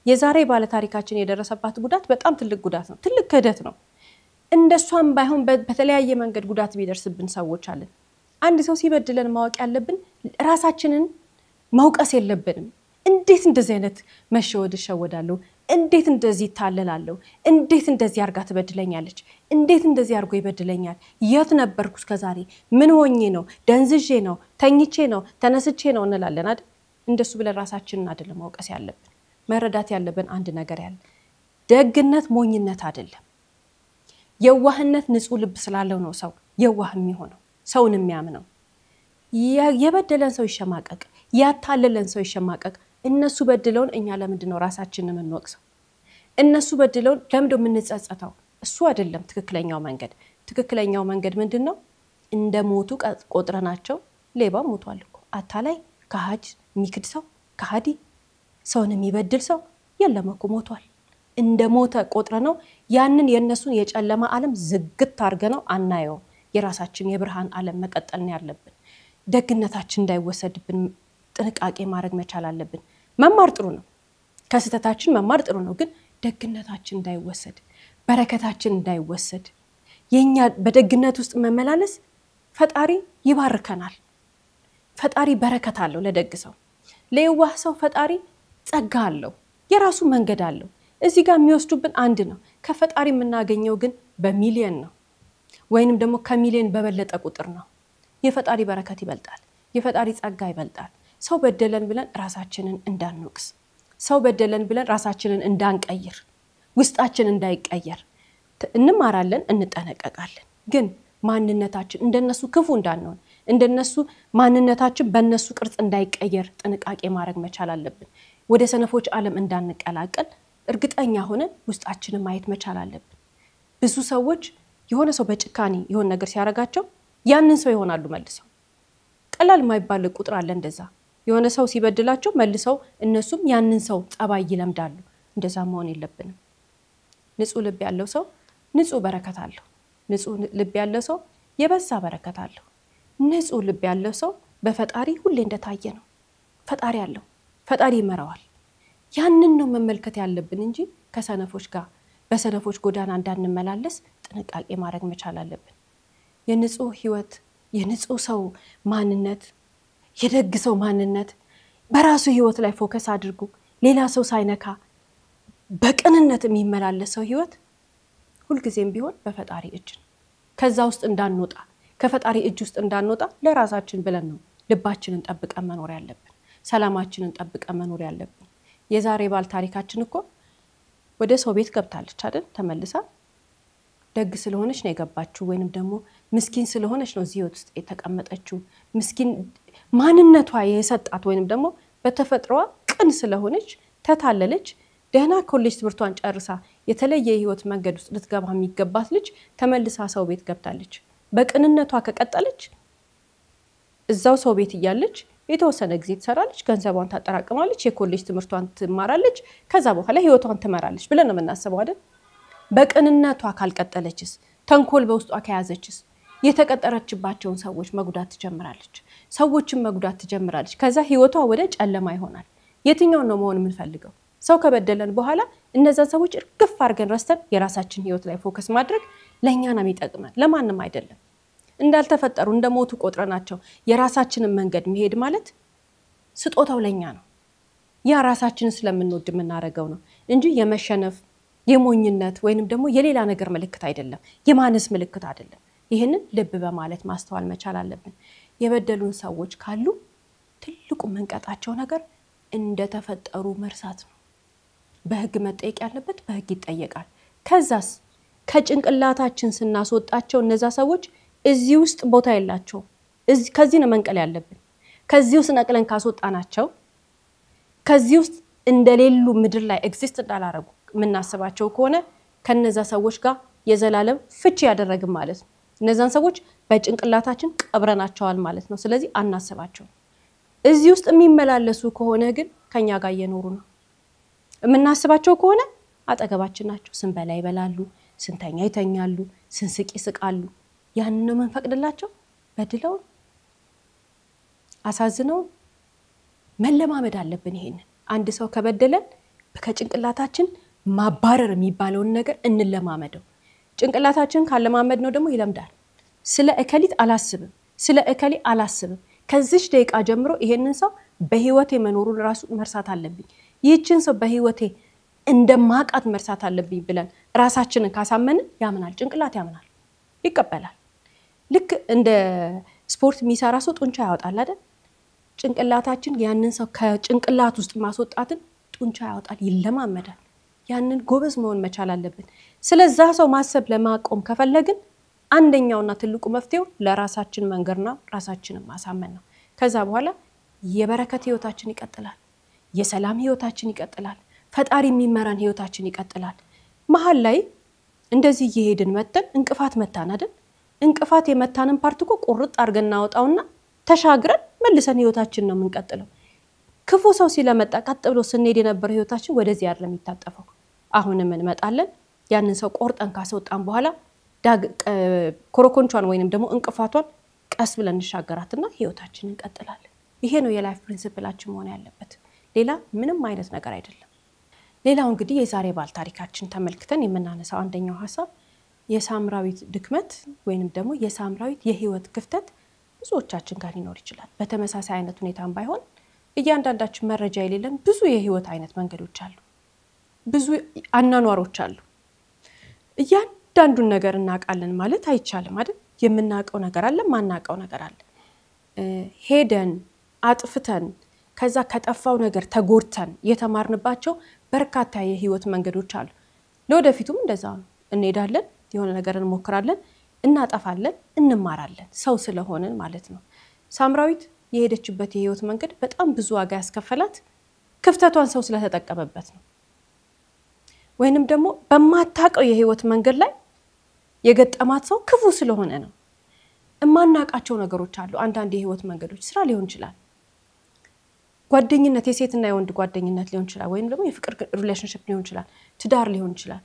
የዛሬ ባለ ታሪካችን የደረሰባት ጉዳት በጣም ትልቅ ጉዳት ነው ትልቅ ክህደት ነው እንደሷም ባይሆን በተለያየ መንገድ ጉዳት ቢደርስብን ሰዎች አለን አንድ ሰው ሲበድለን ማወቅ ያለብን ራሳችንን ማውቀስ የለብንም እንዴት እንደዚህ አይነት መሸወድ ሸወዳለሁ እንዴት እንደዚህ ታለላለሁ እንዴት እንደዚህ አርጋ ትበድለኛለች እንዴት እንደዚህ አርጎ ይበድለኛል የት ነበርኩ እስከዛሬ ምን ሆኜ ነው ደንዝዤ ነው ተኝቼ ነው ተነስቼ ነው እንላለን አይደል እንደሱ ብለን ራሳችንን አይደለም ማውቀስ ያለብን መረዳት ያለብን አንድ ነገር ያለ ደግነት ሞኝነት አይደለም የዋህነት ንጹህ ልብ ስላለው ነው ሰው የዋህ የሚሆነው ሰውን የሚያምነው የበደለን ሰው ይሸማቀቅ ያታለለን ሰው ይሸማቀቅ እነሱ በድለውን እኛ ለምንድን ነው ራሳችንን እንወቅሰው እነሱ በድለውን ለምንድን ነው እንጸጸተው እሱ አይደለም ትክክለኛው መንገድ ምንድነው እንደሞቱ ቆጥረናቸው ሌባ ሞቷል እኮ አታላይ ካሃጅ ሚክድ ሰው ካሃዲ ሰውን የሚበድል ሰው የለም እኮ ሞቷል እንደሞተ ቆጥረነው ያንን የነሱን የጨለማ ዓለም ዝግት አርገነው አናየው የራሳችን የብርሃን ዓለም መቀጠል ነው ያለብን ደግነታችን እንዳይወሰድብን ጥንቃቄ ማድረግ መቻል አለብን መማር ጥሩ ነው ከስተታችን መማር ጥሩ ነው ግን ደግነታችን እንዳይወሰድ በረከታችን እንዳይወሰድ የኛ በደግነት ውስጥ መመላለስ ፈጣሪ ይባርከናል ፈጣሪ በረከት አለው ለደግሰው ለየዋህ ሰው ፈጣሪ ጸጋ አለው የራሱ መንገድ አለው እዚህ ጋር የሚወስዱብን አንድ ነው ከፈጣሪ የምናገኘው ግን በሚሊዮን ነው ወይንም ደግሞ ከሚሊዮን በበለጠ ቁጥር ነው የፈጣሪ በረከት ይበልጣል የፈጣሪ ጸጋ ይበልጣል ሰው በደለን ብለን ራሳችንን እንዳንወቅስ ሰው በደለን ብለን ራሳችንን እንዳንቀይር ውስጣችን እንዳይቀየር እንማራለን እንጠነቀቃለን ግን ማንነታችን እንደነሱ ክፉ እንዳንሆን እንደነሱ ማንነታችን በእነሱ ቅርጽ እንዳይቀየር ጥንቃቄ ማድረግ መቻል አለብን ወደ ሰነፎች ዓለም እንዳንቀላቀል እርግጠኛ ሆነን ውስጣችንን ማየት መቻል አለብን ብዙ ሰዎች የሆነ ሰው በጭካኔ የሆነ ነገር ሲያረጋቸው ያንን ሰው ይሆናሉ መልሰው ቀላል ማይባል ቁጥር አለ እንደዛ የሆነ ሰው ሲበድላቸው መልሰው እነሱም ያንን ሰው ጸባይ ይለምዳሉ እንደዛ መሆን የለብንም ንጹህ ልብ ያለው ሰው ንጹህ በረከት አለው ንጹህ ልብ ያለው ሰው የበዛ በረከት አለው ንጹህ ልብ ያለው ሰው በፈጣሪ ሁሌ እንደታየ ነው ፈጣሪ አለው ፈጣሪ ይመራዋል ያንን ነው መመልከት ያለብን እንጂ ከሰነፎች ጋር በሰነፎች ጎዳና እንዳንመላለስ ጥንቃቄ ማድረግ መቻል አለብን የንጹህ ህይወት የንጹህ ሰው ማንነት የደግ ሰው ማንነት በራሱ ህይወት ላይ ፎከስ አድርጉ ሌላ ሰው ሳይነካ በቅንነት የሚመላለስ ሰው ህይወት ሁሉ ጊዜም ቢሆን በፈጣሪ እጅ ከዛ ውስጥ እንዳንወጣ ከፈጣሪ እጅ ውስጥ እንዳንወጣ ለራሳችን ብለን ነው ልባችንን ጠብቀን መኖር ያለብን ሰላማችንን ጠብቀን መኖር ያለብን የዛሬ ባል ታሪካችን እኮ ወደ ሰው ቤት ገብታለች አይደል ተመልሳ ደግ ስለሆነች ነው የገባችው ወይንም ደግሞ ምስኪን ስለሆነች ነው እዚህ ውስጥ የተቀመጠችው ምስኪን ማንነቷ የሰጣት ወይንም ደግሞ በተፈጥሯ ቅን ስለሆነች ተታለለች ደህና ኮሌጅ ትምህርቷን ጨርሳ የተለየ ህይወት መንገድ ውስጥ ልትገባ የሚገባት ልጅ ተመልሳ ሰው ቤት ገብታለች በቅንነቷ ከቀጠለች እዛው ሰው ቤት እያለች የተወሰነ ጊዜ ትሰራለች ገንዘቧን ታጠራቅማለች የኮሌጅ ትምህርቷን ትማራለች ከዛ በኋላ ህይወቷን ትመራለች ብለን ነው የምናስበው አይደል በቅንነቷ ካልቀጠለችስ ተንኮል በውስጧ ከያዘችስ የተቀጠረችባቸውን ሰዎች መጉዳት ትጀምራለች ሰዎችን መጉዳት ትጀምራለች ከዛ ህይወቷ ወደ ጨለማ ይሆናል የትኛው ነው መሆን የምንፈልገው ሰው ከበደለን በኋላ እነዛን ሰዎች እርግፍ አድርገን ረስተን የራሳችን ህይወት ላይ ፎከስ ማድረግ ለኛ ነው የሚጠቅመን ለማንም አይደለም እንዳልተፈጠሩ እንደሞቱ ቆጥረናቸው የራሳችንን መንገድ መሄድ ማለት ስጦታው ለኛ ነው ያ ራሳችንን ስለምንወድ የምናረጋው ነው እንጂ የመሸነፍ የሞኝነት ወይንም ደግሞ የሌላ ነገር ምልክት አይደለም የማነስ ምልክት አይደለም ይሄንን ልብ በማለት ማስተዋል መቻል አለብን የበደሉን ሰዎች ካሉ ትልቁ መንቀጣቸው ነገር እንደተፈጠሩ መርሳት ነው በህግ መጠየቅ ያለበት በህግ ይጠየቃል ከዛስ ከጭንቅላታችን ስናስወጣቸው እነዛ ሰዎች እዚህ ውስጥ ቦታ የላቸው ከዚህ ነው መንቀል ያለብን ከዚህ ውስጥ ነቅለን ካስወጣናቸው ከዚህ ውስጥ እንደሌሉ ምድር ላይ ኤግዚስት እንዳላረጉ ምናስባቸው ከሆነ ከነዛ ሰዎች ጋር የዘላለም ፍቺ ያደረግን ማለት ነው እነዛን ሰዎች በጭንቅላታችን ቀብረናቸዋል ማለት ነው ስለዚህ አናስባቸው እዚህ ውስጥ የሚመላለሱ ከሆነ ግን ከኛ ጋር እየኖሩ ነው ምናስባቸው ከሆነ አጠገባችን ናቸው ስንበላ ይበላሉ ስንተኛ ይተኛሉ ስንስቅ ይስቃሉ ያንን ነው መንፈቅድላቸው በድለው አሳዝነው መለማመድ አለብን ይሄን አንድ ሰው ከበደለን ከጭንቅላታችን ማባረር የሚባለውን ነገር እንለማመደው ጭንቅላታችን ካለማመድ ነው ደግሞ ይለምዳል ስለ እከሊት አላስብም ስለ እከሊ አላስብም ከዚህ ደቂቃ ጀምሮ ይሄንን ሰው በህይወቴ መኖሩን ራሱ መርሳት አለብኝ ይህችን ሰው በህይወቴ እንደማቃት መርሳት አለብኝ ብለን ራሳችንን ካሳመን ያምናል ጭንቅላት ያምናል ይቀበላል ልክ እንደ ስፖርት የሚሰራ ሰው ጡንቻ ያወጣል አይደል ጭንቅላታችን ያንን ሰው ከጭንቅላት ውስጥ ማስወጣትን ጡንቻ ያወጣል ይለማመዳል ያንን ጎበዝ መሆን መቻል አለብን ስለዛ ሰው ማሰብ ለማቆም ከፈለግን አንደኛውና ትልቁ መፍትሄው ለራሳችን መንገርና ራሳችንን ማሳመን ነው ከዛ በኋላ የበረከት ህይወታችን ይቀጥላል የሰላም ህይወታችን ይቀጥላል ፈጣሪ የሚመራን ህይወታችን ይቀጥላል መሃል ላይ እንደዚህ እየሄድን መተን እንቅፋት መታን አይደል እንቅፋት የመታንን ፓርትኮ ቁርጥ አርገን እናወጣውና ተሻግረን መልሰን ህይወታችን ነው የምንቀጥለው ክፉ ሰው ሲለመጣ ቀጥ ብሎ ስንሄድ የነበረ ህይወታችን ወደዚህ አይደለም የሚታጠፈው አሁንም እንመጣለን ያንን ሰው ቆርጠን ካስወጣን በኋላ ኮረኮንቿን ወይንም ደግሞ እንቅፋቷን ቀስ ብለን እንሻገራትና ህይወታችንን እንቀጥላለን ይሄ ነው የላይፍ ፕሪንሲፕላችን መሆን ያለበት ሌላ ምንም አይነት ነገር አይደለም ሌላው እንግዲህ የዛሬ ባል ታሪካችን ተመልክተን የምናነሳው አንደኛው ሐሳብ የሳምራዊት ድክመት ወይንም ደግሞ የሳምራዊት የህይወት ክፍተት ብዙዎቻችን ጋር ሊኖር ይችላል በተመሳሳይ አይነት ሁኔታም ባይሆን እያንዳንዳችን መረጃ የሌለን ብዙ የህይወት አይነት መንገዶች አሉ ብዙ አናኗሮች አሉ እያንዳንዱን ነገር እናቃለን ማለት አይቻልም አይደል የምናቀው ነገር አለ ማናቀው ነገር አለ ሄደን አጥፍተን ከዛ ከጠፋው ነገር ተጎርተን የተማርንባቸው በርካታ የህይወት መንገዶች አሉ ለወደፊቱም እንደዛው ነው እንሄዳለን የሆነ ነገር እንሞክራለን እናጠፋለን እንማራለን ሰው ስለሆነን ማለት ነው ሳምራዊት የሄደችበት የህይወት መንገድ በጣም ብዙ ዋጋ ያስከፈላት ክፍተቷን ሰው ስለተጠቀመበት ነው ወይንም ደግሞ በማታቀው የህይወት መንገድ ላይ የገጠማት ሰው ክፉ ስለሆነ ነው እማናቃቸው ነገሮች አሉ አንዳንድ የህይወት መንገዶች ስራ ሊሆን ይችላል ጓደኝነት የሴትና የወንድ ጓደኝነት ሊሆን ይችላል ወይንም ደግሞ የፍቅር ሪሌሽንሺፕ ሊሆን ይችላል ትዳር ሊሆን ይችላል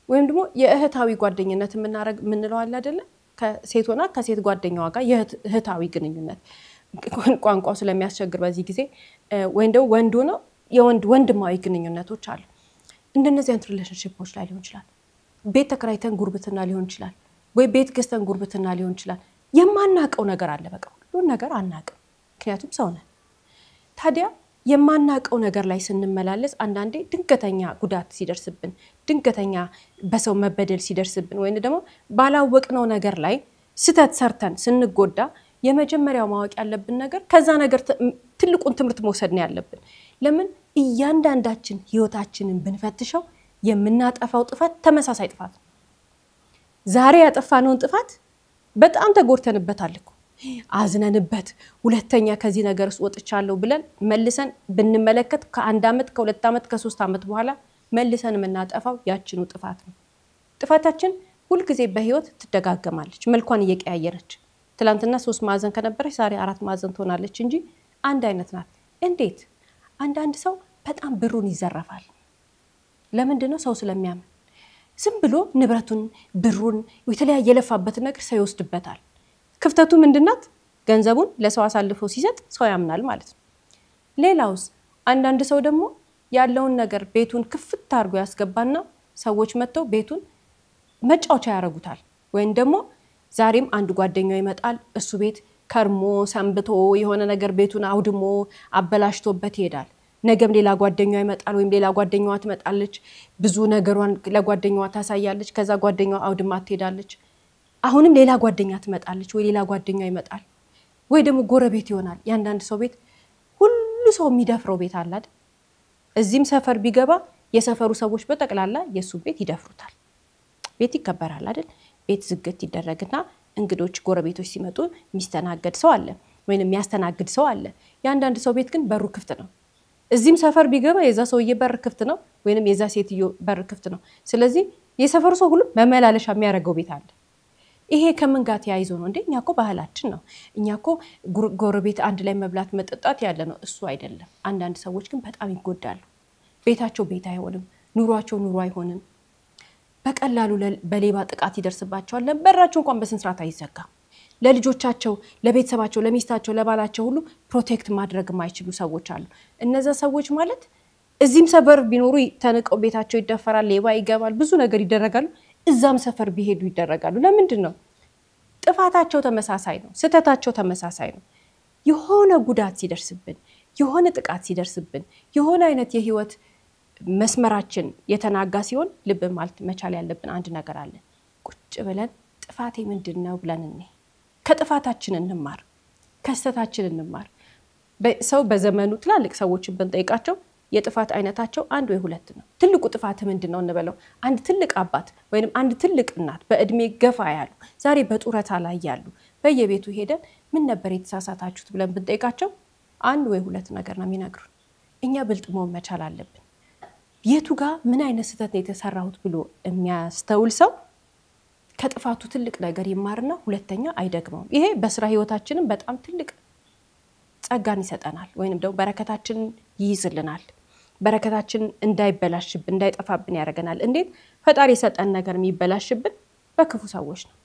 ወይንም ደግሞ የእህታዊ ጓደኝነት ምንለው አለ አይደለ ከሴቶና ከሴት ጓደኛዋ ጋር የእህታዊ ግንኙነት ቋንቋው ስለሚያስቸግር በዚህ ጊዜ ወይንም ወንድ ነው የወንድ ወንድማዊ ግንኙነቶች አሉ እንደነዚህ አይነት ሪሌሽንሺፖች ላይ ሊሆን ይችላል ቤት ተከራይተን ጉርብትና ሊሆን ይችላል ወይ ቤት ገዝተን ጉርብትና ሊሆን ይችላል የማናቀው ነገር አለ በቃ ሁሉ ነገር አናቀው ምክንያቱም ሰው ነን ታዲያ የማናቀው ነገር ላይ ስንመላለስ አንዳንዴ ድንገተኛ ጉዳት ሲደርስብን ድንገተኛ በሰው መበደል ሲደርስብን ወይ ደግሞ ባላወቅነው ነገር ላይ ስተት ሰርተን ስንጎዳ የመጀመሪያው ማወቅ ያለብን ነገር ከዛ ነገር ትልቁን ትምርት መውሰድ ነው ያለብን ለምን እያንዳንዳችን ህይወታችንን ብንፈትሸው የምናጠፋው ጥፋት ተመሳሳይ ጥፋት ዛሬ ያጠፋነውን ጥፋት በጣም ተጎርተንበታል እኮ አዝነንበት ሁለተኛ ከዚህ ነገር ወጥቻለሁ ብለን መልሰን ብንመለከት ከአንድ አመት ከሁለት አመት ከሶስት አመት በኋላ መልሰን የምናጠፋው ያችኑ ጥፋት ነው ጥፋታችን ሁሉ ጊዜ በህይወት ትደጋገማለች መልኳን እየቀያየረች ትላንትና 3 ማዕዘን ከነበረች ዛሬ 4 ማዕዘን ትሆናለች እንጂ አንድ አይነት ናት እንዴት አንድ ሰው በጣም ብሩን ይዘረፋል ለምንድነው ሰው ስለሚያምን ዝም ብሎ ንብረቱን ብሩን የተለያየ የለፋበት ነገር ሰው ይወስድበታል ክፍተቱ ምንድናት ገንዘቡን ለሰው አሳልፎ ሲሰጥ ሰው ያምናል ማለት ነው ሌላውስ አንድ ሰው ደግሞ ያለውን ነገር ቤቱን ክፍት አርጎ ያስገባና ሰዎች መጥተው ቤቱን መጫወቻ ያረጉታል ወይን ደግሞ ዛሬም አንድ ጓደኛው ይመጣል እሱ ቤት ከርሞ ሰንብቶ የሆነ ነገር ቤቱን አውድሞ አበላሽቶበት ይሄዳል ነገም ሌላ ጓደኛው ይመጣል ወይም ሌላ ጓደኛዋ ትመጣለች ብዙ ነገሯን ለጓደኛዋ ታሳያለች ከዛ ጓደኛዋ አውድማ ትሄዳለች አሁንም ሌላ ጓደኛ ትመጣለች ወይ ሌላ ጓደኛው ይመጣል ወይ ደግሞ ጎረቤት ይሆናል ያንዳንድ ሰው ቤት ሁሉ ሰው የሚደፍረው ቤት አለ አይደል እዚህም ሰፈር ቢገባ የሰፈሩ ሰዎች በጠቅላላ የሱ ቤት ይደፍሩታል ቤት ይከበራል አይደል ቤት ዝግት ይደረግና እንግዶች ጎረቤቶች ሲመጡ ሚስተናገድ ሰው አለ ወይንም የሚያስተናግድ ሰው አለ ያንዳንድ ሰው ቤት ግን በሩ ክፍት ነው እዚህም ሰፈር ቢገባ የዛ ሰውዬ በር ክፍት ነው ወይንም የዛ ሴትዮ በር ክፍት ነው ስለዚህ የሰፈሩ ሰው ሁሉ መመላለሻ የሚያረጋው ቤት አለ ይሄ ከምን ጋር ተያይዞ ነው እንደኛኮ ባህላችን ነው እኛኮ ጎረቤት አንድ ላይ መብላት መጠጣት ያለ ነው እሱ አይደለም አንዳንድ ሰዎች ግን በጣም ይጎዳሉ ቤታቸው ቤት አይሆንም ኑሯቸው ኑሮ አይሆንም በቀላሉ በሌባ ጥቃት ይደርስባቸዋል ለበራቸው እንኳን በስንስራት አይዘጋም ለልጆቻቸው ለቤተሰባቸው ለሚስታቸው ለባላቸው ሁሉ ፕሮቴክት ማድረግ የማይችሉ ሰዎች አሉ እነዛ ሰዎች ማለት እዚህም ሰፈር ቢኖሩ ተነቀው ቤታቸው ይደፈራል ሌባ ይገባል ብዙ ነገር ይደረጋሉ እዛም ሰፈር ቢሄዱ ይደረጋሉ ለምንድነው ጥፋታቸው ተመሳሳይ ነው ስተታቸው ተመሳሳይ ነው የሆነ ጉዳት ሲደርስብን የሆነ ጥቃት ሲደርስብን የሆነ አይነት የህይወት መስመራችን የተናጋ ሲሆን ልብ ማለት መቻል ያለብን አንድ ነገር አለ ቁጭ ብለን ጥፋቴ ምንድነው ብለን ከጥፋታችን እንማር ከስተታችን እንማር ሰው በዘመኑ ትላልቅ ሰዎችን ብንጠይቃቸው የጥፋት አይነታቸው አንድ ወይ ሁለት ነው ትልቁ ጥፋት ምንድነው እንበለው አንድ ትልቅ አባት ወይንም አንድ ትልቅ እናት በእድሜ ገፋ ያሉ ዛሬ በጡረታ ላይ ያሉ በየቤቱ ሄደን ምን ነበር የተሳሳታችሁት ብለን ብንጠይቃቸው አንድ ወይ ሁለት ነገር ነው የሚነግሩን እኛ ብልጥ መሆን መቻል አለብን የቱ ጋር ምን አይነት ስተት የተሰራሁት ብሎ የሚያስተውል ሰው ከጥፋቱ ትልቅ ነገር ይማርና ሁለተኛ አይደግመውም ይሄ በስራ ህይወታችንን በጣም ትልቅ ጸጋን ይሰጠናል ወይንም ደግሞ በረከታችንን ይይዝልናል በረከታችን እንዳይበላሽብን እንዳይጠፋብን ያደርገናል እንዴት ፈጣሪ የሰጠን ነገር የሚበላሽብን በክፉ ሰዎች ነው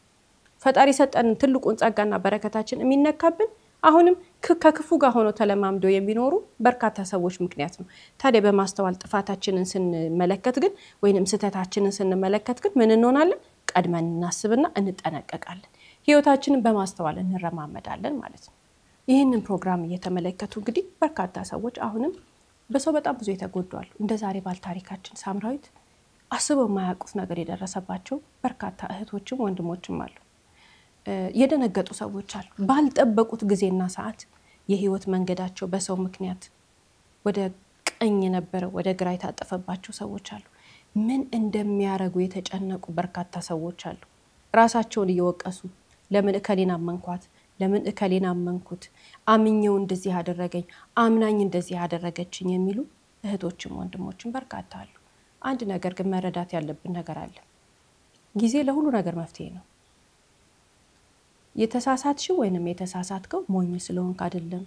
ፈጣሪ የሰጠን ትልቁን ጸጋና በረከታችን የሚነካብን አሁንም ከክፉ ጋር ሆኖ ተለማምዶ የሚኖሩ በርካታ ሰዎች ምክንያት ነው ታዲያ በማስተዋል ጥፋታችንን ስንመለከት ግን ወይንም ስተታችንን ስንመለከት ግን ምን እንሆናለን ቀድመን እናስብና እንጠነቀቃለን ህይወታችንን በማስተዋል እንረማመዳለን ማለት ነው ይህንን ፕሮግራም እየተመለከቱ እንግዲህ በርካታ ሰዎች አሁንም በሰው በጣም ብዙ የተጎዷሉ እንደ ዛሬ ባል ታሪካችን ሳምራዊት አስበው ማያውቁት ነገር የደረሰባቸው በርካታ እህቶችም ወንድሞችም አሉ የደነገጡ ሰዎች አሉ ባልጠበቁት ጊዜና ሰዓት የህይወት መንገዳቸው በሰው ምክንያት ወደ ቀኝ ነበር ወደ ግራ የታጠፈባቸው ሰዎች አሉ ምን እንደሚያረጉ የተጨነቁ በርካታ ሰዎች አሉ ራሳቸውን እየወቀሱ ለምን እከሌና መንኳት ለምን እከሌና መንኩት አምኘው እንደዚህ ያደረገኝ አምናኝ እንደዚህ ያደረገችኝ የሚሉ እህቶችም ወንድሞችም በርካታ አሉ አንድ ነገር ግን መረዳት ያለብን ነገር አለ ጊዜ ለሁሉ ነገር መፍትሄ ነው የተሳሳትሽው ወይንም የተሳሳትከው ሞኝ ስለሆንክ አይደለም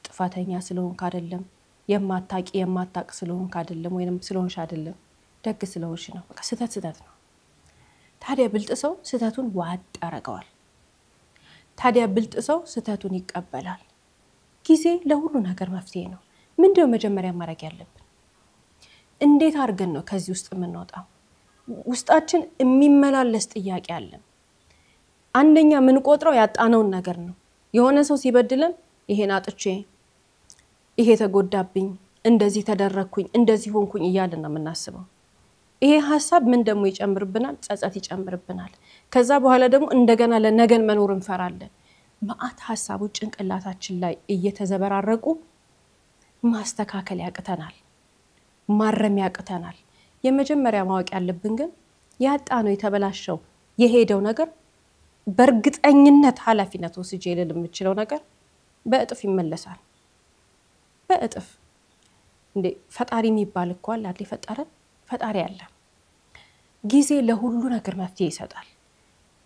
ጥፋተኛ ስለሆንክ አይደለም የማታቅ ስለሆንክ አይደለም ወይንም ስለሆንሽ አይደለም ደግ ስለሆንሽ ነው በቃ ስተት ነው ታዲያ ብልጥ ሰው ስተቱን ዋጥ ያረጋዋል ታዲያ ብልጥ ሰው ስተቱን ይቀበላል ጊዜ ለሁሉ ነገር መፍትሄ ነው ምንድነው መጀመሪያ ማድረግ ያለብን እንዴት አርገን ነው ከዚህ ውስጥ የምንወጣው ውስጣችን የሚመላለስ ጥያቄ አለ አንደኛ ምን ቆጥረው ያጣነውን ነገር ነው የሆነ ሰው ሲበድለን ይሄን አጥቼ ይሄ ተጎዳብኝ እንደዚህ ተደረኩኝ እንደዚህ ሆንኩኝ እያልን ነው የምናስበው ይሄ ሐሳብ ምን ደሞ ይጨምርብናል ጸጸት ይጨምርብናል ከዛ በኋላ ደግሞ እንደገና ለነገን መኖር እንፈራለን ማአት ሐሳቦች ጭንቅላታችን ላይ እየተዘበራረቁ ማስተካከል ያቅተናል ማረም ያቅተናል የመጀመሪያ ማወቅ ያለብን ግን ያጣነው የተበላሸው የሄደው ነገር በርግጠኝነት ኃላፊነት ወስጄ ለምችለው ነገር በእጥፍ ይመለሳል በእጥፍ እንዴ ፈጣሪ የሚባል እኮ አለ አይደል ፈጣረን ፈጣሪ አለ ጊዜ ለሁሉ ነገር መፍትሄ ይሰጣል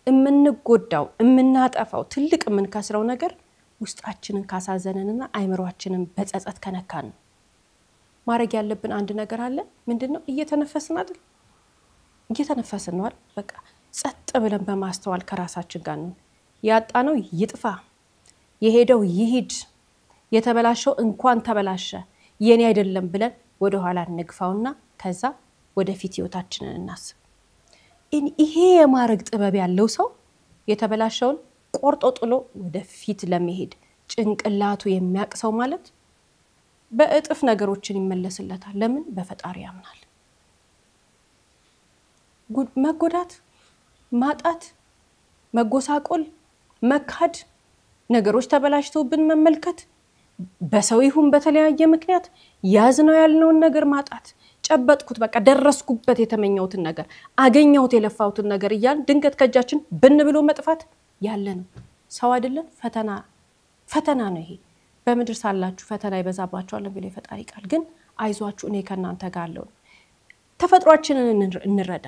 እምንጎዳው እምናጠፋው ትልቅ የምንከስረው ነገር ውስጣችንን ካሳዘነንና አይምሮአችንን በጸጸት ከነካን ማረግ ያለብን አንድ ነገር አለ ምንድነው እየተነፈስን አይደል እየተነፈስን ነው በቃ ጸጥ ብለን በማስተዋል ከራሳችን ጋር ነው ያጣነው ይጥፋ የሄደው ይሂድ የተበላሸው እንኳን ተበላሸ የኔ አይደለም ብለን ወደ ኋላ እንግፋውና ከዛ ወደፊት ህይወታችንን እናስብ ይሄ የማረግ ጥበብ ያለው ሰው የተበላሸውን ቆርጦ ጥሎ ወደፊት ለመሄድ ጭንቅላቱ የሚያቅሰው ማለት በእጥፍ ነገሮችን ይመለስለታል ለምን በፈጣሪ ያምናል መጎዳት ማጣት መጎሳቆል መካድ ነገሮች ተበላሽተውብን መመልከት በሰው ይሁን በተለያየ ምክንያት ያዝነው ያልነውን ነገር ማጣት ጨበጥኩት በቃ ደረስኩበት የተመኘውትን ነገር አገኘሁት የለፋውትን ነገር ይያል ድንገት ከጃችን ብን ብሎ መጥፋት ያለ ነው ሰው አይደለም ፈተና ነው ይሄ በመድር ሳላችሁ ፈተና ይበዛባችኋል ለብሎ የፈጣሪ ቃል ግን አይዟችሁ እኔ ከናንተ ጋር አለው ተፈጥሯችንን እንረዳ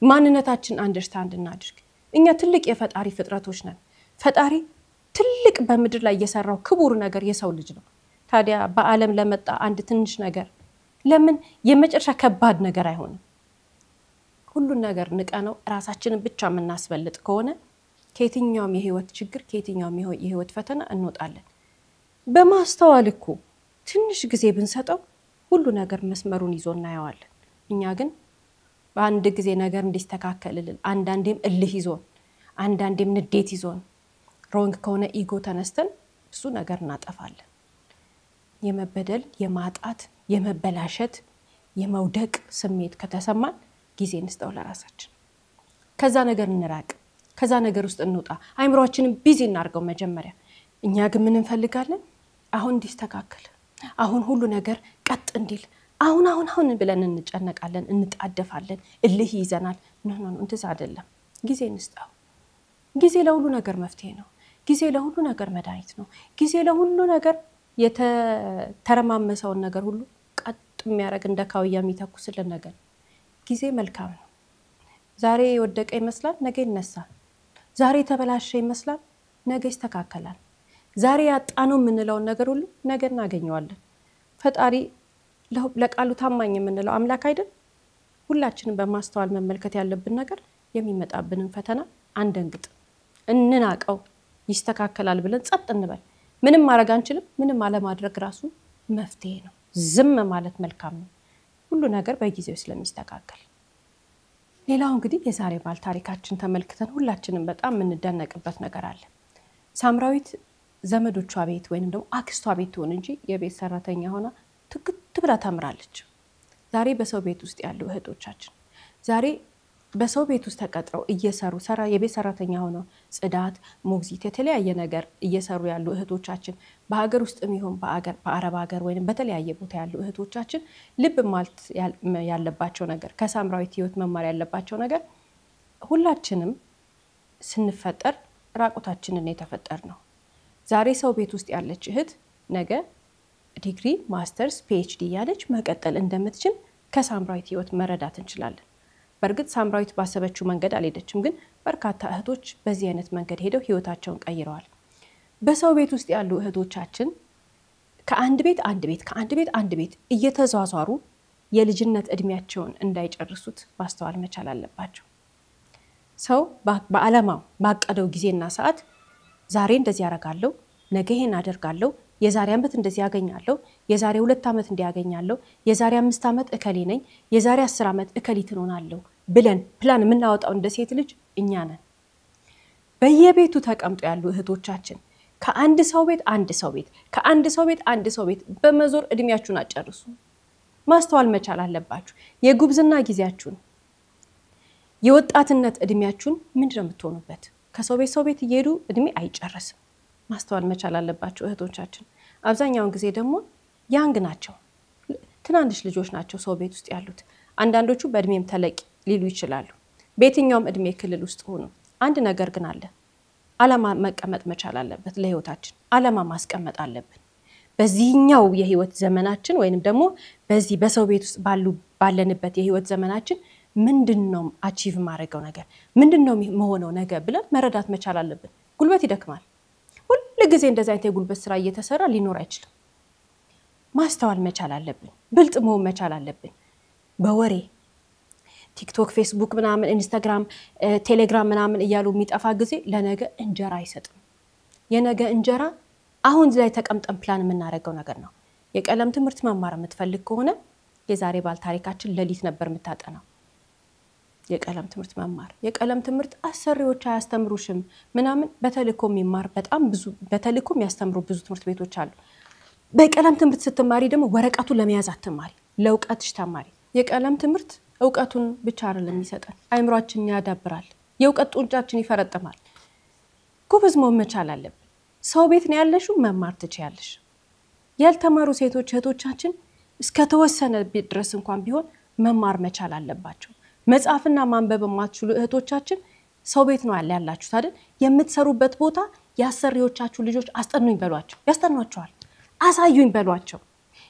ማንነታችን አንደርስታንድ እናድርግ እኛ ትልቅ የፈጣሪ ፍጥረቶች ነን ፈጣሪ ትልቅ በመድር ላይ የሰራው ክቡር ነገር የሰው ልጅ ነው ታዲያ በአለም ለመጣ አንድ ትንሽ ነገር ለምን የመጨረሻ ከባድ ነገር አይሆንም ሁሉ ነገር ንቀነው ራሳችንን ብቻ ምናስበልጥ ከሆነ ከየትኛውም የህይወት ችግር ከየትኛውም የህይወት ፈተና እንወጣለን በማስተዋል እኮ ትንሽ ጊዜ ብንሰጠው ሁሉ ነገር መስመሩን ይዞና ያዋለን እኛ ግን በአንድ ጊዜ ነገር እንዲስተካከልልን አንዳንዴም እልህ ይዞን አንዳንዴም ንዴት ይዞን ሮንግ ከሆነ ኢጎ ተነስተን ብዙ ነገር እናጠፋለን የመበደል የማጣት የመበላሸት የመውደቅ ስሜት ከተሰማን ጊዜ እንስጠው ለራሳችን ከዛ ነገር እንራቅ ከዛ ነገር ውስጥ እንውጣ አይምሮአችንን ቢዚ እናርገው መጀመሪያ እኛ ግን ምን እንፈልጋለን አሁን እንዲስተካከል አሁን ሁሉ ነገር ቀጥ እንዲል አሁን ብለን እንጨነቃለን እንጣደፋለን እልህ ይዘናል ኖ እንተዛ አይደለም ጊዜ እንስጠው ጊዜ ለሁሉ ነገር መፍትሄ ነው ጊዜ ለሁሉ ነገር መድኃኒት ነው ጊዜ ለሁሉ ነገር የተረማመሰውን ነገር ሁሉ ቀጥ የሚያረግ እንደካውያ የሚተኩስልን ነገር ጊዜ መልካም ነው ዛሬ ወደቀ ይመስላል ነገ ይነሳል ዛሬ ተበላሸ ይመስላል ነገ ይስተካከላል ዛሬ ያጣነው ምንለው ነገር ሁሉ ነገ እናገኘዋለን ፈጣሪ ለቃሉ ታማኝ የምንለው አምላክ አይደል? ሁላችንም በማስተዋል መመልከት ያለብን ነገር የሚመጣብንን ፈተና አንደንግጥ፣ እንናቀው፣ ይስተካከላል ብለን ጸጥ እንበል። ምንም ማድረግ አንችልም፣ ምንም አለማድረግ ራሱ መፍትሄ ነው። ዝም ማለት መልካም ነው፣ ሁሉ ነገር በጊዜው ስለሚስተካከል። ሌላው እንግዲህ የዛሬ ባል ታሪካችን ተመልክተን ሁላችንም በጣም የምንደነቅበት ነገር አለ። ሳምራዊት ዘመዶቿ ቤት ወይንም ደግሞ አክስቷ ቤት ትሆን እንጂ የቤት ሰራተኛ ሆና ትክት ብላ ታምራለች። ዛሬ በሰው ቤት ውስጥ ያሉ እህቶቻችን ዛሬ በሰው ቤት ውስጥ ተቀጥረው እየሰሩ የቤት ሰራተኛ ሆነው ጽዳት፣ ሞግዚት፣ የተለያየ ነገር እየሰሩ ያሉ እህቶቻችን በሀገር ውስጥ የሚሆን በአረብ ሀገር ወይንም በተለያየ ቦታ ያሉ እህቶቻችን ልብ ማለት ያለባቸው ነገር ከሳምራዊት ህይወት መማር ያለባቸው ነገር ሁላችንም ስንፈጠር ራቁታችንን የተፈጠር ነው። ዛሬ ሰው ቤት ውስጥ ያለች እህት ነገ ዲግሪ፣ ማስተርስ፣ ፒኤችዲ ያለች መቀጠል እንደምትችል ከሳምራዊት ህይወት መረዳት እንችላለን። በእርግጥ ሳምራዊት ባሰበችው መንገድ አልሄደችም፣ ግን በርካታ እህቶች በዚህ አይነት መንገድ ሄደው ህይወታቸውን ቀይረዋል። በሰው ቤት ውስጥ ያሉ እህቶቻችን ከአንድ ቤት አንድ ቤት እየተዟዟሩ የልጅነት እድሜያቸውን እንዳይጨርሱት ማስተዋል መቻል አለባቸው። ሰው በዓላማው ባቀደው ጊዜና ሰዓት ዛሬ እንደዚህ ያደርጋለሁ፣ ነገ ይሄን አደርጋለሁ፣ የዛሬ ዓመት እንደዚህ ያገኛለሁ፣ የዛሬ 2 ዓመት እንዲያገኛለሁ፣ የዛሬ 5 ዓመት እከሌ ነኝ፣ የዛሬ 10 ዓመት እከሊት ሆናለሁ ብለን ፕላን የምናወጣው እንደ ሴት ልጅ እኛ ነን። በየቤቱ ተቀምጦ ያሉ እህቶቻችን ከአንድ ሰው ቤት አንድ ሰው ቤት በመዞር እድሜያችሁን አጨርሱ። ማስተዋል መቻል አለባችሁ። የጉብዝና ጊዜያችሁን የወጣትነት እድሜያችሁን ምንድነው የምትሆኑበት? ከሰው ቤት እየሄዱ እድሜ አይጨርስም። ማስተዋል መቻል አለባችሁ እህቶቻችን። አብዛኛውን ጊዜ ደግሞ ያንግ ናቸው፣ ትናንሽ ልጆች ናቸው ሰው ቤት ውስጥ ያሉት። አንዳንዶቹ በእድሜም ተለቅ ሊሉ ይችላሉ። በየትኛውም እድሜ ክልል ውስጥ ሆኑ አንድ ነገር ግን አለ። ዓላማ መቀመጥ መቻል አለበት። ለህይወታችን ዓላማ ማስቀመጥ አለብን። በዚህኛው የህይወት ዘመናችን ወይንም ደግሞ በዚህ በሰው ቤት ውስጥ ባለንበት የህይወት ዘመናችን ምንድነው አቺቭ ማድረገው ነገር፣ ምንድነው መሆነው ነገር ብለን መረዳት መቻል አለብን። ጉልበት ይደክማል። ሁሉ ጊዜ እንደዛ አይነት የጉልበት ስራ እየተሰራ ሊኖር አይችልም። ማስተዋል መቻል አለብን። ብልጥ መሆን መቻል አለብን። በወሬ ቲክቶክ፣ ፌስቡክ ምናምን፣ ኢንስታግራም፣ ቴሌግራም ምናምን እያሉ የሚጠፋ ጊዜ ለነገ እንጀራ አይሰጥም። የነገ እንጀራ አሁን ላይ ተቀምጠን ፕላን የምናደርገው ነገር ነው። የቀለም ትምህርት መማር የምትፈልግ ከሆነ የዛሬ ባል ታሪካችን ሌሊት ነበር የምታጠናው። የቀለም ትምህርት መማር የቀለም ትምህርት አሰሪዎች አያስተምሩሽም ምናምን በተልኮ የሚማር በጣም ብዙ በተልኮ የሚያስተምሩ ብዙ ትምህርት ቤቶች አሉ። በቀለም ትምህርት ስትማሪ ደግሞ ወረቀቱን ለመያዝ አትማሪ፣ ለውቀትሽ ተማሪ። የቀለም ትምህርት እውቀቱን ብቻ አይደለም የሚሰጠን፣ አይምሮአችንን ያዳብራል፣ የውቀት ጡንቻችን ይፈረጥማል። ጎበዝ መሆን መቻል አለብን። ሰው ቤት ነው ያለሽው፣ መማር ትችያለሽ። ያልተማሩ ሴቶች እህቶቻችን እስከ ተወሰነ ድረስ እንኳን ቢሆን መማር መቻል አለባቸው። መጻፍና ማንበብ የማትችሉ እህቶቻችን ሰው ቤት ነው ያላችሁት አይደል? የምትሰሩበት ቦታ ያሰሪዎቻችሁ ልጆች አስጠኑኝ በሏቸው፣ ያስጠኗቸዋል። አሳዩኝ በሏቸው።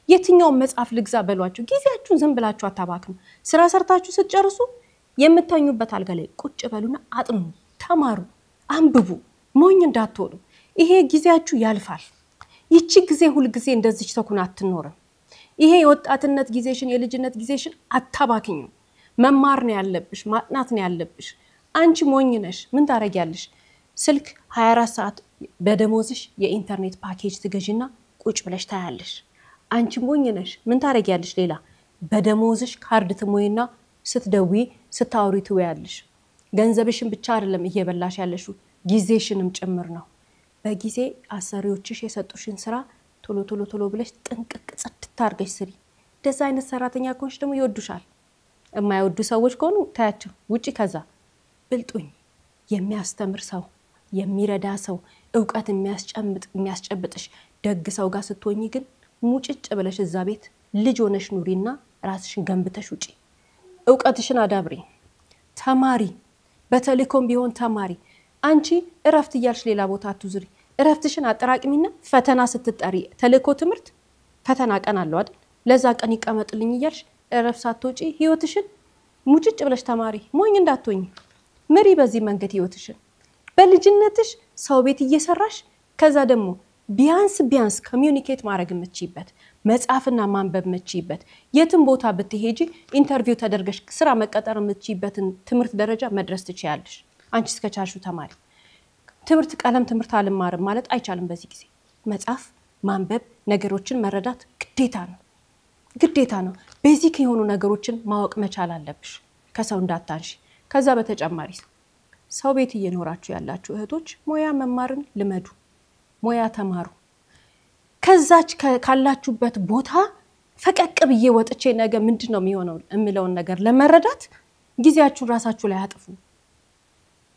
የትኛውን መጽሐፍ ልግዛ በሏቸው። ጊዜያችሁን ዝም ብላችሁ አታባክኑ። ስራ ሰርታችሁ ስትጨርሱ የምትተኙበት አልጋ ላይ ቁጭ በሉና አጥኑ፣ ተማሩ፣ አንብቡ። ሞኝ እንዳትሆኑ። ይሄ ጊዜያችሁ ያልፋል። ይቺ ጊዜ ሁሉ ጊዜ እንደዚች ተኩና አትኖርም። ይሄ የወጣትነት ጊዜሽን የልጅነት ጊዜሽን አታባክኙ። መማር ነው ያለብሽ፣ ማጥናት ነው ያለብሽ። አንቺ ሞኝ ነሽ፣ ምን ታረጊያለሽ? ስልክ 24 ሰዓት በደሞዝሽ የኢንተርኔት ፓኬጅ ትገዢና ቁጭ ብለሽ ታያለሽ። አንቺ ሞኝ ነሽ፣ ምን ታረጊያለሽ? ሌላ በደሞዝሽ ካርድ ትሞይና ስትደውይ ስታወሪ ትወያለሽ። ገንዘብሽን ብቻ አይደለም እየበላሽ ያለሽ፣ ጊዜሽንም ጭምር ነው። በጊዜ አሰሪዎችሽ የሰጡሽን ስራ ቶሎ ብለሽ ጥንቅቅ ጽድት አድርገሽ ስሪ። እንደዛ አይነት ሰራተኛ ከሆንሽ ደግሞ ይወዱሻል። የማይወዱ ሰዎች ከሆኑ ታያቸው ውጪ። ከዛ ብልጡኝ የሚያስተምር ሰው፣ የሚረዳ ሰው፣ ዕውቀት የሚያስጨብጥሽ ደግ ሰው ጋር ስትሆኚ ግን ሙጭጭ ብለሽ እዛ ቤት ልጅ ሆነሽ ኑሪና ራስሽን ገንብተሽ ውጪ። ዕውቀትሽን አዳብሪ፣ ተማሪ፣ በተልእኮም ቢሆን ተማሪ። አንቺ እረፍት እያልሽ ሌላ ቦታ አትዙሪ። እረፍትሽን አጠራቅሚና ፈተና ስትጠሪ ተልእኮ ትምህርት ፈተና ቀን አለው አይደል? ለዛ ቀን ይቀመጥልኝ እያልሽ እረፍት ሳትወጪ ህይወትሽን ሙጭጭ ብለሽ ተማሪ። ሞኝ እንዳትሆኚ ምሪ በዚህ መንገድ ህይወትሽን። በልጅነትሽ ሰው ቤት እየሰራሽ ከዛ ደግሞ ቢያንስ ኮሚዩኒኬት ማድረግ የምትችይበት መጻፍና ማንበብ የምትችይበት የትም ቦታ ብትሄጂ ኢንተርቪው ተደርገሽ ስራ መቀጠር የምትችይበትን ትምህርት ደረጃ መድረስ ትችያለሽ አንቺ እስከቻልሽው ተማሪ ትምህርት ቀለም ትምህርት አልማርም ማለት አይቻልም በዚህ ጊዜ መጻፍ ማንበብ ነገሮችን መረዳት ግዴታ ነው ቤዚክ የሆኑ ነገሮችን ማወቅ መቻል አለብሽ ከሰው እንዳታንሺ ከዛ በተጨማሪ ሰው ቤት እየኖራችሁ ያላችሁ እህቶች ሞያ መማርን ልመዱ ሞያ ተማሩ ከዛች ካላችሁበት ቦታ ፈቀቅ ብዬ ወጥቼ ነገ ምንድነው የሚሆነው እምለውን ነገር ለመረዳት ጊዜያችሁን ራሳችሁ ላይ አጥፉ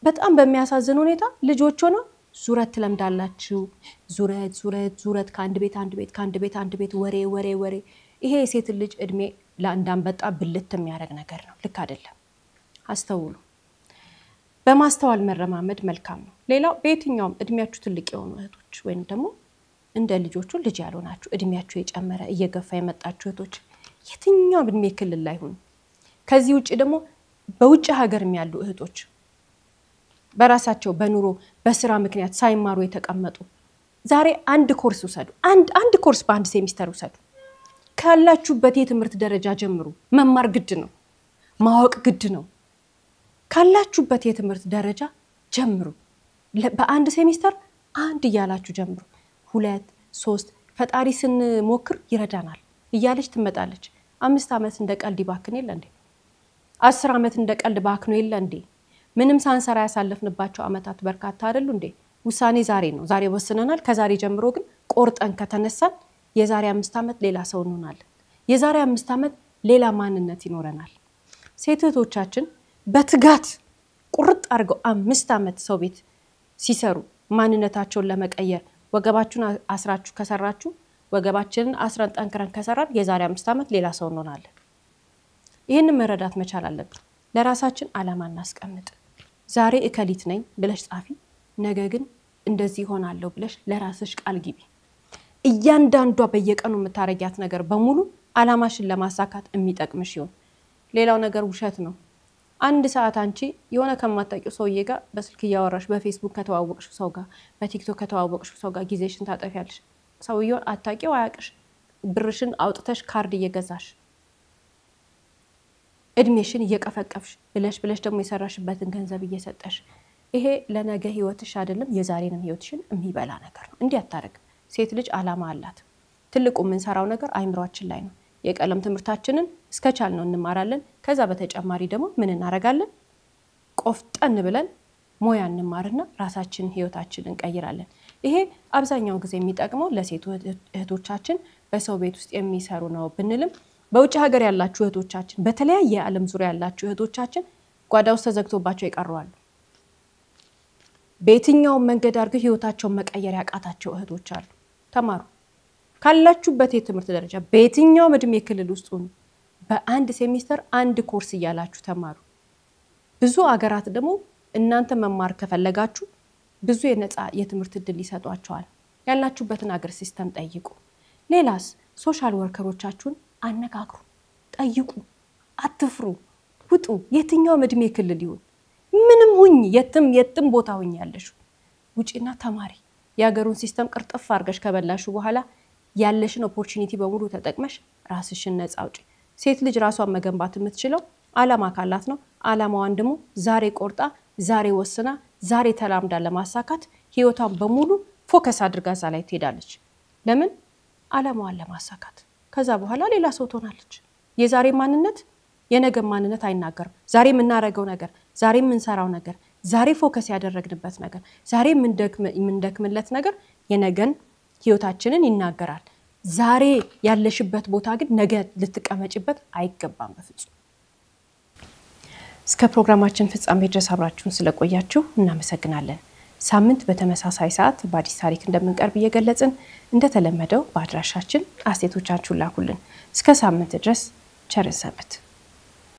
በጣም በሚያሳዝን ሁኔታ ልጆች ሆነው ዙረት ለምዳላችሁ ዙረት ከአንድ ቤት ወሬ ይሄ የሴት ልጅ እድሜ ለአንዳንበጣ ብልት የሚያረግ ነገር ነው ልክ አይደለም አስተውሉ በማስተዋል መረማመድ መልካም ነው ሌላው በየትኛውም እድሜያችሁ ትልቅ የሆኑ እህቶች ወይንም ደግሞ እንደ ልጆቹ ልጅ ያልሆናችሁ እድሜያችሁ የጨመረ እየገፋ የመጣችሁ እህቶች የትኛውም እድሜ ክልል ላይ ሆኑ ከዚህ ውጪ ደግሞ በውጭ ሀገር ያሉ እህቶች በራሳቸው በኑሮ በስራ ምክንያት ሳይማሩ የተቀመጡ ዛሬ አንድ ኮርስ ወሰዱ አንድ ኮርስ በአንድ ሴሚስተር ወሰዱ ካላችሁበት የትምህርት ደረጃ ጀምሩ መማር ግድ ነው ማወቅ ግድ ነው ካላችሁበት የትምህርት ደረጃ ጀምሩ በአንድ ሴሚስተር አንድ ያላችሁ ጀምሩ 2 3 ፈጣሪ ስንሞክር ይረዳናል እያለች ትመጣለች 5 አመት እንደቀልድ ይባክን የለ እንዴ 10 አመት እንደቀልድ ባክኖ የለ እንዴ ምንም ሳንሰራ ያሳለፍንባቸው አመታት በርካታ አይደሉ እንዴ ውሳኔ ዛሬ ነው ዛሬ ወስነናል ከዛሬ ጀምሮ ግን ቆርጠን ከተነሳን የዛሬ 5 አመት ሌላ ሰው እንሆናለን የዛሬ 5 አመት ሌላ ማንነት ይኖረናል ሴቶቻችን በትጋት ቁርጥ አርገው 5 አመት ሰው ቤት ሲሰሩ ማንነታቸውን ለመቀየር ወገባችሁን አስራችሁ ከሰራችሁ ወገባችንን አስረን ጠንክረን ከሰራን የዛሬ 5 አመት ሌላ ሰው እንሆናለን ይሄንን መረዳት መቻል አለብን ለራሳችን አላማ እናስቀምጥ ዛሬ እከሊት ነኝ ብለሽ ጻፊ ነገ ግን እንደዚህ ሆናለሁ ብለሽ ለራስሽ ቃል ግቢ እያንዳንዷ በየቀኑ የምታረጊያት ነገር በሙሉ አላማሽን ለማሳካት የሚጠቅምሽ ይሁን ሌላው ነገር ውሸት ነው አንድ ሰዓት አንቺ የሆነ ከማታውቂው ሰውዬ ጋር በስልክ ያወራሽ በፌስቡክ ከተዋወቅሽ ሰው ጋር በቲክቶክ ከተዋወቅሽ ሰው ጋር ጊዜሽን ታጠፊያለሽ ሰውዬው አታውቂው አያቅሽ ብርሽን አውጥተሽ ካርድ እየገዛሽ እድሜሽን እየቀፈቀፍሽ ብለሽ ደግሞ የሰራሽበትን ገንዘብ እየሰጠሽ ይሄ ለነገ ህይወትሽ አይደለም የዛሬንም ህይወትሽን የሚበላ ነገር ነው እንዴ አታረግ ሴት ልጅ አላማ አላት ትልቁ ምን ሰራው ነገር አይምሮአችን ላይ ነው የቀለም ትምርታችንን እስከቻል ነው እንማራለን ከዛ በተጨማሪ ደግሞ ምን እናረጋለን ቆፍጠን ብለን ሞያ እንማርና ራሳችንን ህይወታችንን እንቀይራለን ይሄ አብዛኛው ጊዜ የሚጠቅመው ለሴት እህቶቻችን በሰው ቤት ውስጥ የሚሰሩ ነው ብንልም በውጭ ሀገር ያላችሁ እህቶቻችን በተለያየ ዓለም ዙሪያ ያላችሁ እህቶቻችን ጓዳው ተዘግቶባቸው ይቀርዋሉ በየትኛው መንገድ አድርገው ህይወታቸውን መቀየር ያቃታቸው እህቶች አሉ ተማሩ ካላችሁበት የትምህርት ደረጃ በየትኛው እድሜ ክልል ውስጥ ሆኑ በአንድ ሴሚስተር አንድ ኮርስ ያላችሁ ተማሩ ብዙ አገራት ደግሞ እናንተ መማር ከፈለጋችሁ ብዙ የነፃ የትምህርት እድል ይሰጧቸዋል ያላችሁበትን አገር ሲስተም ጠይቁ ሌላስ ሶሻል ወርከሮቻችሁን አነጋግሩ ጠይቁ አትፍሩ ውጡ የትኛው እድሜ ክልል ይሁን ምንም ሁኝ የትም ቦታ ሁኝ ያለሽ ውጪና ተማሪ ያገሩን ሲስተም ቅርጥፍ አርገሽ ከበላሹ በኋላ ያለሽን ኦፖርቹኒቲ በሙሉ ተጠቅመሽ ራስሽን ነፃ አውጪ ሴት ልጅ ራሷን መገንባት የምትችለው አላማ ካላት ነው አላማዋን ደግሞ ዛሬ ቆርጣ ዛሬ ወስና ዛሬ ተላምዳ ለማሳካት ህይወቷን በሙሉ ፎከስ አድርጋ ዛ ላይ ትሄዳለች ለምን አላማዋን ለማሳካት ከዛ በኋላ ሌላ ሰው ትሆናለች የዛሬ ማንነት የነገ ማንነት አይናገርም ዛሬ የምናረገው ነገር ዛሬ የምንሰራው ነገር ዛሬ ፎከስ ያደረግንበት ነገር ዛሬ የምንደክምለት ነገር የነገን ህይወታችንን ይናገራል ዛሬ ያለሽበት ቦታ ግን ነገ ልትቀመጪበት አይገባም በፍጹም እስከ ፕሮግራማችን ፍጻሜ ድረስ አብራችሁን ስለቆያችሁ እናመሰግናለን ሳምንት በተመሳሳይ ሰዓት በአዲስ ታሪክ እንደምንቀርብ እየገለጽን እንደተለመደው በአድራሻችን አስተያየቶቻችሁን ላኩልን እስከ ሳምንት ድረስ ቸር ሰንብቱ